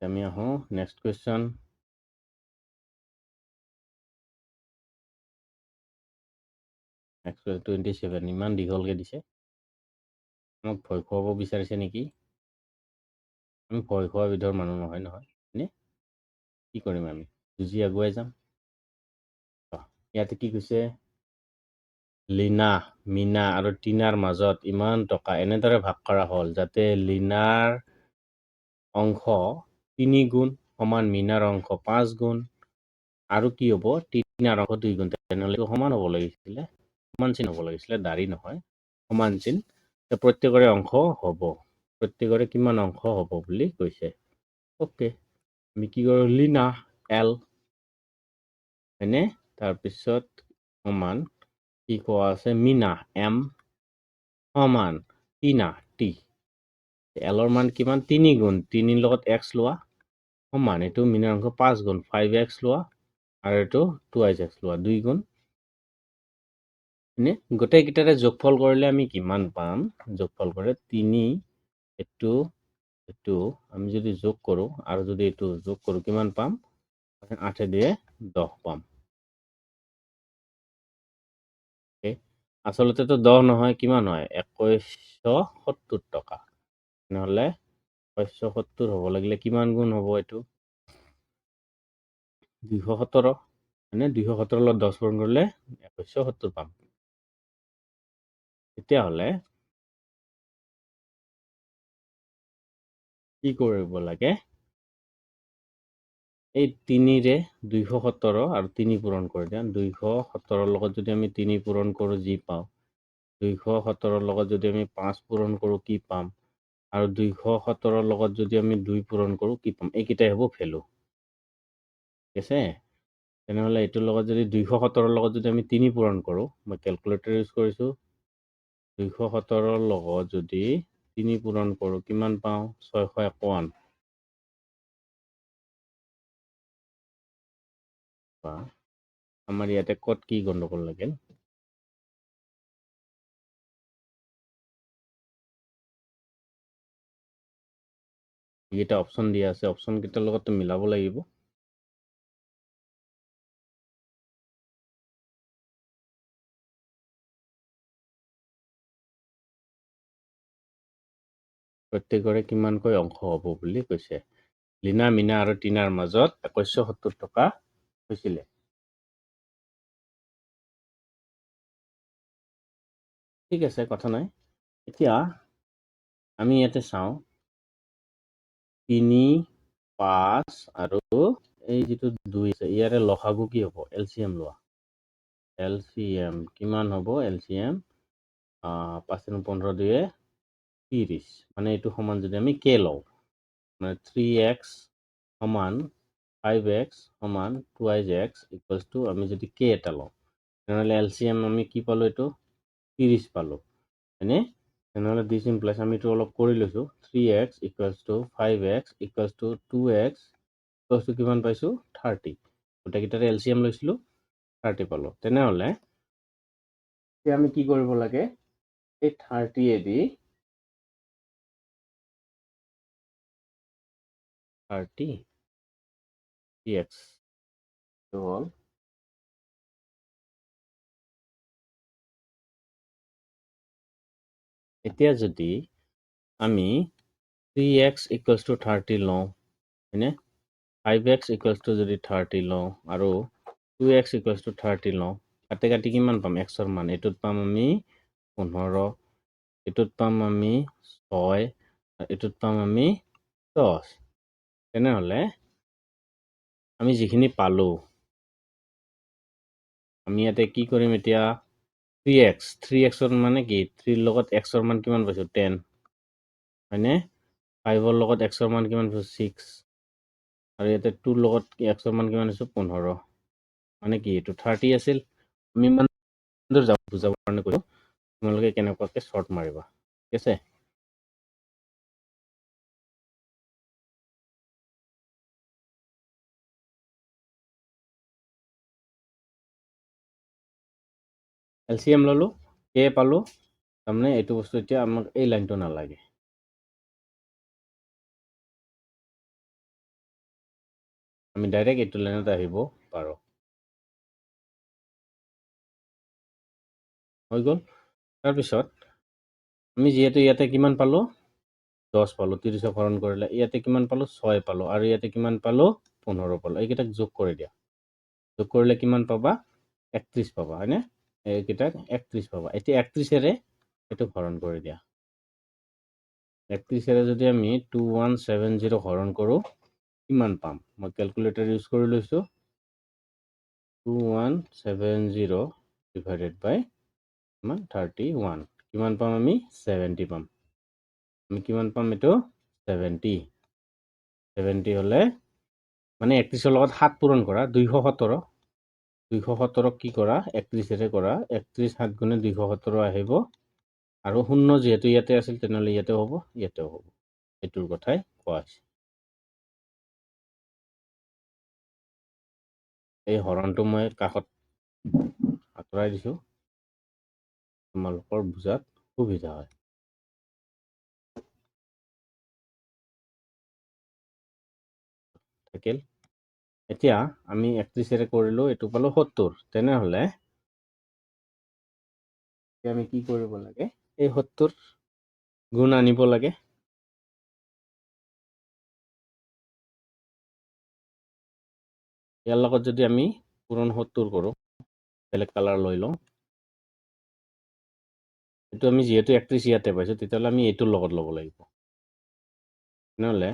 আমি আহোঁ নেক্সট কুৱেশ্যন। নেক্সট 27 ইমান দীঘলকৈ দিছে। আমাক ভয় খুৱাব বিচাৰিছে নেকি? আমি ভয় খোৱা বিধৰ মানুহ নহয় হয়নে? কি কৰিম আমি? যুঁজি আগুৱাই যাম। ইয়াতে কি কৈছে? লীনা, মীনা আৰু টিনাৰ মাজত ইমান টকা এনেদৰে ভাগ কৰা হ'ল যাতে লীনাৰ অংশ 3 গুণ সমান মীনাৰ অংশ 5 গুণ আৰু কি হ'ব? টিনাৰ অংশ 2 গুণ। তেনেহ'লে সমান হ'ব লাগিছিলে। সমান চিন হ'ব লাগিছিলে, দাঢ়ি নহয়। সমান চিন। প্ৰত্যেকৰে অংশ হ'ব। প্ৰত্যেকৰে কিমান অংশ হ'ব বুলি কৈছে। অ'কে। আমি কি কৰোঁ? লীনা এল হয়নে? তাৰপিছত সমান কি কোৱা আছে? মীনা এম সমান টিনা টি এলৰ মান কিমান 3 গুণ 3 লগত x লোৱা সমান এইটো মিনাৰ অংশ 5 গুণ 5x লোৱা আৰু এইটো 2x লোৱা 2 গুণ এনে গোটেইকেইটাৰে যোগফল কৰিলে আমি কিমান পাম যোগফল কৰে 3 এইটো আমি যদি যোগ কৰো আৰু যদি এইটো যোগ কৰো কিমান পাম 8 দিয়ে 10 পাম আচলতেতো 10 নহয় কিমান হয় 2170 টকা নহলে 2170 হ'ব লাগিলে কিমান গুণ হ'ব এইটো 217 মানে 217 লগত 10 পূৰণ কৰিলে 2170 পাম তেতিয়াহ'লে কি কৰিব লাগে এই 3ৰে 217 আৰু 3 পূৰণ কৰি দিয়া 217 লগত যদি আমি 3 পূৰণ কৰো যি পাওঁ 217 লগত যদি আমি 5 পূৰণ কৰো কি পাম আৰু 217 লগত যদি আমি 2 পূৰণ কৰো কি পাম এইকেইটাই হ'ব ভ্যালু ঠিক আছে তেনেহ'লে এইটোৰ লগত যদি 217 লগত যদি আমি 3 পূৰণ কৰো মই ক্যালকুলেটৰ ইউজ কৰিছো 217 লগত যদি 3 পূৰণ কৰো কিমান পাওঁ 651 আমাৰ ইয়াতে কত কি গণ্ডগোল লাগিল এইটা অপশন দিয়া আছে অপশন কেইটাৰ লগত মিলাব লাগিব প্ৰত্যেকৰে কিমানকৈ অংশ হ'ব বুলি কৈছে লিনা মিনা আৰু টিনাৰ মাজত 2170 টকা হৈছিলে ঠিক আছে কথা নাই এতিয়া আমি ইয়াতে চাওঁ 3 5 আৰু এই যেটো 2 আছে ইয়াৰে লসাগু কি হ'ব এলসিএম লোৱা এলসিএম কিমান হ'ব এলসিএম 5 15 দিয়ে 30 মানে এইটো সমান যদি আমি কে লওঁ মানে 3x সমান 5x সমান 2x ইকুয়ালস টু আমি যদি কে এটা লওঁ তেনেহলে এলসিএম আমি কি পালো এইটো 30 পালো হয়নে তেনেহলে দিস ইমপ্লাইজ আমি এইটো অলপ কৰি লৈছো 3x equals to 5x equals to 2x equals to কিমান পাইছো 30 গোটেইকেইটাৰে এলসিএম লৈছিলো 30 পালো তেনেহলে এতিয়া আমি কি কৰিব লাগে এই 30 এদি 30 dx তো হল এতিয়া যদি আমি 3x equals to 30 লওঁ হয়নে 5x equals to যদি 30 লওঁ আৰু 2x equals to 30 লওঁ কাটি কাটি কিমান পাম x ৰ মান এটোত পাম আমি 15 এটোত পাম আমি 6 এটোত পাম আমি 10 তেনেহলে আমি যিখিনি পালো আমি ইয়াতে কি কৰিম এতিয়া 3x ৰ মানে কি 3 লগত x ৰ মান কিমান পাইছো 10 হয়নে 5 ৰ লগত x ৰ মান কিমান পাইছো 6 আৰু ইয়াতে 2 লগত x ৰ মান কিমান আছে 15 মানে কি এটো 30 আছিল আমি মান দূৰ যাব বুজাব কাৰণে কৈছো তোমালোকে কেনেকুৱাকে শৰ্ট মাৰিবা ঠিক আছে এলসিএম ললো কে পালো তাৰমানে এইটো বস্তু এতিয়া আমাক এই লাইনটো নালাগে আমি ডাইৰেক্ট এইটো লাইনত আহিব পাৰো হৈ গল তাৰ পিছত আমি যেহেতু ইয়াতে কিমান পালো 10 পালো 30 হৰণ কৰিলে ইয়াতে কিমান পালো 6 পালো আৰু ইয়াতে কিমান পালো 15 পালো এইকেইটাক যোগ কৰি দিয়া যোগ কৰিলে কিমান পাবা 31 পাবা হয়নে এইকেইটাক 31 পাবা এতিয়া 31 এৰে এটো হৰণ কৰি দিয়া 31 এৰে যদি আমি 2170 হৰণ কৰো কিমান পাম মই ক্যালকুলেটৰ ইউজ কৰি লৈছো 2170 divided by 31 কিমান পাম আমি 70 পাম আমি কিমান পাম এটো 70 হলে মানে 31 ৰ লগত 7 পূৰণ কৰা 217 217 কি কৰা 31 এৰে কৰা 31 7 গুণে 217 আহিব আৰু শূন্য যেহেতু ইয়াতে আছিল তেনেহলে ইয়াতেও হ'ব এইটোৰ কথাই কোৱা হৈছে। এই হৰণটো মই কাষত আঁতৰাই দিছোঁ, তোমালোকৰ বুজাত সুবিধা হয়। থাকিল। এতিয়া আমি 31 কৰিলোঁ, এইটো পালোঁ 70। তেনেহ'লে আমি কি কৰিব লাগে? এই 70 গুণ আনিব লাগে। ইয়াৰ লগত যদি আমি পূৰণ 70 কৰোঁ, বেলেগ কালাৰ লৈ লওঁ, এইটো আমি যিহেতু 31 ইয়াতে পাইছোঁ, তেতিয়াহ'লে আমি এইটোৰ লগত ল'ব লাগিব। তেনেহ'লে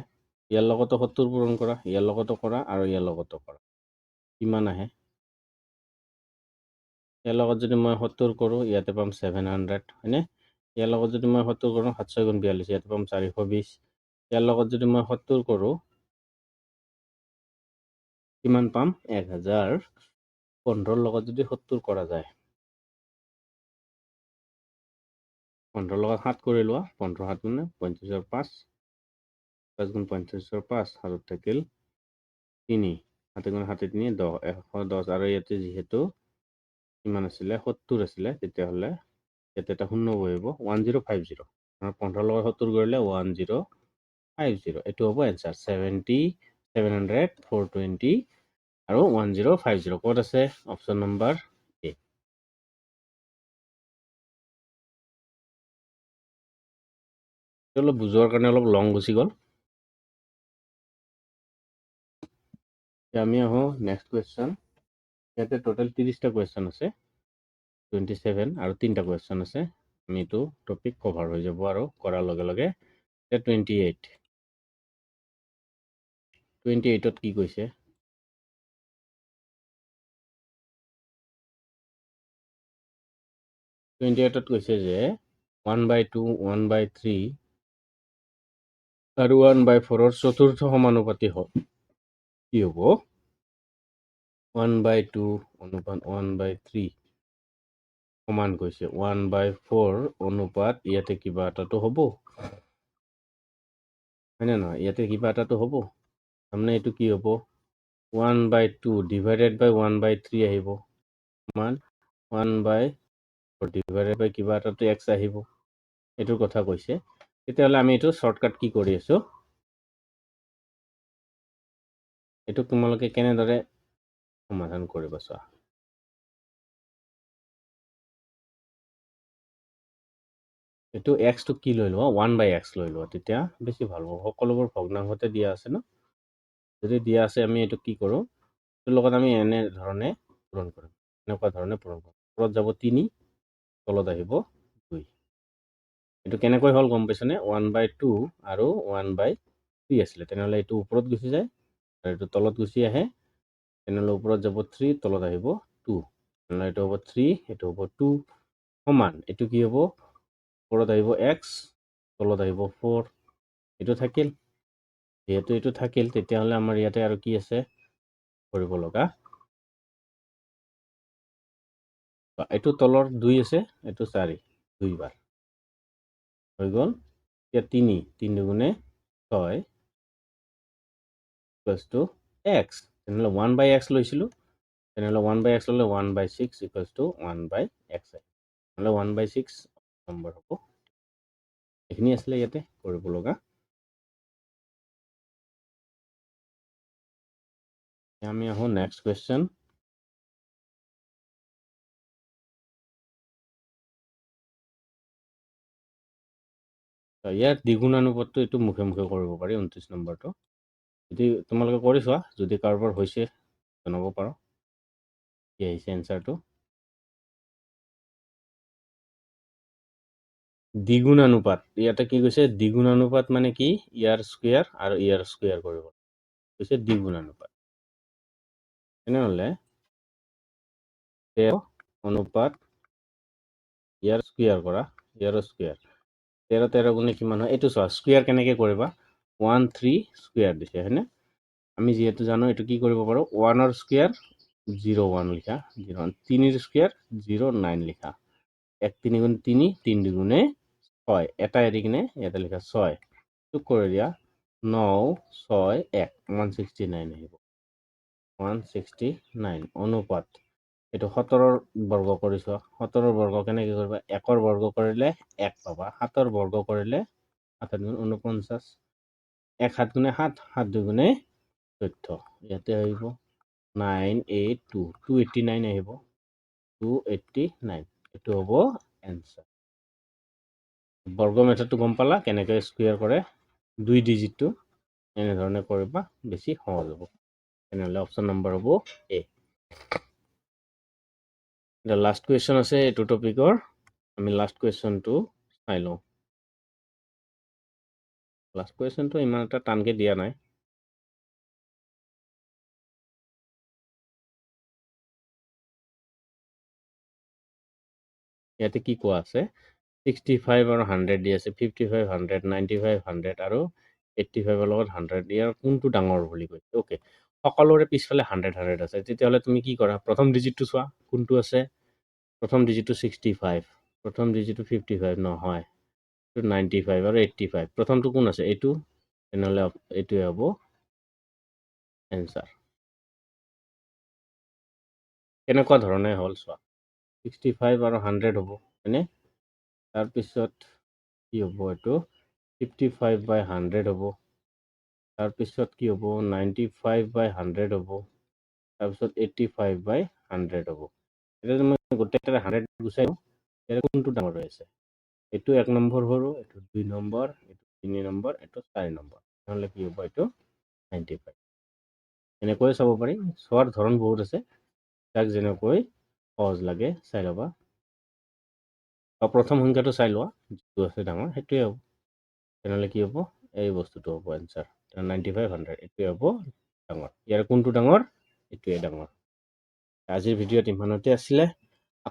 ইয়াৰ লগতো 70 পূৰণ কৰা, ইয়াৰ লগতো কৰা আৰু ইয়াৰ লগতো কৰা। কিমান আহে? ইয়াৰ লগত যদি মই 70 কৰোঁ, ইয়াতে পাম 700, হয়নে? ইয়াৰ লগত যদি মই 70 কৰোঁ, 7 গুণ 42, ইয়াতে পাম 420। ইয়াৰ লগত যদি মই 70 কৰোঁ, কিমান পাম? 1015 লগত যদি 70 কৰা যায়, 15 লগত 7 কৰি লোৱা, 15 7 গুণ 35ৰ 5, 5 গুণ 35ৰ 5, হাতত থাকিল 3, 7 গুণ 7 3, 10, 110, আৰু ইয়াতে যিহেতু কিমান আছিলে? 70 আছিলে, তেতিয়াহ'লে ইয়াতে এটা শূন্য বহিব, 1050। 15 লগত 70 কৰিলে 1050, এইটো হ'ব এনচাৰ 70, 700, 420 আৰু 1050। ক'ত আছে? অপশ্যন নম্বৰ এ। অলপ বুজোৱাৰ কাৰণে অলপ লং গুচি গ'ল। আমি আহোঁ নেক্সট কুৱেশ্যন। ইয়াতে টোটেল 30টা কুৱেশ্যন আছে, 27 আৰু 3টা কুৱেশ্যন আছে। আমি এইটো টপিক কভাৰ হৈ যাব আৰু কৰাৰ লগে লগে। 28ত কি কৈছে? 28ত কৈছে যে 1/2, 1/3 আৰু 1/4ৰ চতুৰ্থ সমানুপাতি হ'ব। কি হ'ব? 1/2 অনুপাত 1/3 সমান কৈছে 1/4 অনুপাত ইয়াতে কিবা এটাতো হ'ব, হয়নে নহয়? ইয়াতে কিবা এটাতো হ'ব, তাৰমানে এইটো কি হ'ব? 1/2 ডিভাইডেড বাই 1/3 আহিব, সমান 1/4 ডিভাইডেড বাই কিবা এটাতো x আহিব। এইটোৰ কথা কৈছে। তেতিয়াহ'লে আমি এইটো শ্বৰ্টকাট কি কৰি আছোঁ, এইটো তোমালোকে কেনেদৰে সমাধান কৰিবা চোৱা। এইটো এক্সটো কি লৈ লোৱা? 1/x লৈ লোৱা, তেতিয়া বেছি ভাল হ'ব। সকলোবোৰ ভগ্নাংশতে দিয়া আছে ন? যদি দিয়া আছে, আমি এইটো কি কৰোঁ? এইটোৰ লগত আমি এনেধৰণে পূৰণ কৰিম, এনেকুৱা ধৰণে পূৰণ কৰিম। ওপৰত যাব 3, তলত আহিব 2। এইটো কেনেকৈ হ'ল গম পাইছনে? 1/2 আৰু 1/3 আছিলে, তেনেহ'লে এইটো ওপৰত গুচি যায় আৰু এইটো তলত গুচি আহে। তেনেহ'লে ওপৰত যাব 3, তলত আহিব 2, তেনেহ'লে এইটো হ'ব 3, এইটো হ'ব 2, সমান এইটো কি হ'ব? ওপৰত আহিব x, তলত আহিব 4, এইটো থাকিল। যিহেতু এইটো থাকিল, তেতিয়াহ'লে আমাৰ ইয়াতে আৰু কি আছে কৰিব লগা? এইটো তলৰ 2 আছে, এইটো 4, 2 বাৰ হৈ গ'ল। এতিয়া 3 দুগুণে 6 = x, তেনেহ'লে 1/x লৈছিলোঁ, তেনেহ'লে 1/x ল'লে 1/6 = 1/x, নহ'লে 1/6 নম্বৰ হ'ব। এইখিনি আছিলে ইয়াতে কৰিব লগা। আমি আহোঁ নেক্সট কুৱেশ্যন। ইয়াত দ্বিগুণানুপাতটো এইটো মুখে মুখে কৰিব পাৰি, 29 নম্বৰটো। যদি তোমালোকে কৰি চোৱা, যদি কাৰোবাৰ হৈছে জনাব পাৰোঁ কি আহিছে এনচাৰটো। দ্বিগুণানুপাত, ইয়াতে কি কৈছে? দ্বিগুণানুপাত মানে কি? ইয়াৰ স্কুৱেৰ আৰু ইয়াৰ স্কুৱেৰ কৰিব কৈছে, দ্বিগুণানুপাত। তেনেহ'লে 13 অনুপাত ইয়াৰ স্কুৱেৰ কৰা, ইয়াৰ স্কুৱেৰ 13 গুণে কিমান হয়? এইটো চোৱা, স্কুৱেৰ কেনেকৈ কৰিবা? 1/3 স্কুৱেৰ দিছে, হয়নে? আমি যিহেতু জানো এইটো কি কৰিব পাৰোঁ? 1ৰ স্কুৱেৰ 0.1 লিখা, 3ৰ স্কুৱেৰ 0.9 লিখা, 1 3 গুণ 3, 3 2 গুণে 6, এটা এৰি কিনে ইয়াতে লিখা 6, যোগ কৰি দিয়া 9 6 1 169 আহিব 169 অনুপাত এইটো 17ৰ বৰ্গ কৰিছো 17ৰ বৰ্গ কেনেকৈ কৰিবা 1ৰ বৰ্গ কৰিলে 1 পাবা 7ৰ বৰ্গ কৰিলে 7 গুণ 49 1 7 গুণে 7 7 2 গুণে 14 ইয়াতে আহিব 982 289 আহিব 289 এইটো হ'ব এনসাৰ বৰ্গ মেথডটো গম পালা কেনেকৈ স্কুৱেৰ কৰে 2 ডিজিটটো এনেধৰণে কৰিবা বেছি সহজ হ'ব তেনেহ'লে অপশ্যন নম্বৰ হ'ব এ The last question আছে এইটো টপিকৰ আমি লাষ্ট কুৱেশ্যনটো চাই লওঁ লাষ্ট কুৱেশ্যনটো ইমান এটা টানকৈ দিয়া নাই ইয়াতে কি কোৱা আছে 65 আৰু 100 দি আছে 55 100 95 100 আৰু 85ৰ লগত 100 ইয়াৰ কোনটো ডাঙৰ বুলি কৈছে অ'কে সকলোৰে পিছফালে 100 100 আছে তেতিয়াহ'লে তুমি কি কৰা প্ৰথম ডিজিটটো চোৱা কোনটো আছে প্ৰথম ডিজিটটো 65 প্ৰথম ডিজিটটো 55 নহয় 95 আৰু 85 প্ৰথমটো কোন আছে এইটো তেনেহ'লে এইটোৱে হ'ব এনসাৰ কেনেকুৱা ধৰণে হ'ল চোৱা 65 আৰু 100 হ'ব হয়নে তাৰপিছত কি হ'ব এইটো 55/100 হ'ব তাৰপিছত কি হ'ব 95/100 হ'ব তাৰপিছত 85/100 হ'ব এতিয়া মই গোটেইকেইটা 100 গুচাই দিওঁ কোনটো ডাঙৰ হৈ আছে এইটো 1 নম্বৰ সৰু এইটো 2 নম্বৰ এইটো 3 নম্বৰ এইটো 4 নম্বৰ নহ'লে কি হ'ব এইটো 95 এনেকৈ চাব পাৰি চোৱাৰ ধৰণ বহুত আছে যাক যেনেকৈ সহজ লাগে চাই ল'বা প্ৰথম সংখ্যাটো চাই লোৱা যিটো আছে ডাঙৰ সেইটোৱে হ'ব তেনেহ'লে কি হ'ব এই বস্তুটো হ'ব এনসাৰ 95 100 এইটোৱে হ'ব ডাঙৰ ইয়াৰ কোনটো ডাঙৰ এইটোৱে ডাঙৰ আজিৰ ভিডিঅ'ত ইমানতে আছিলে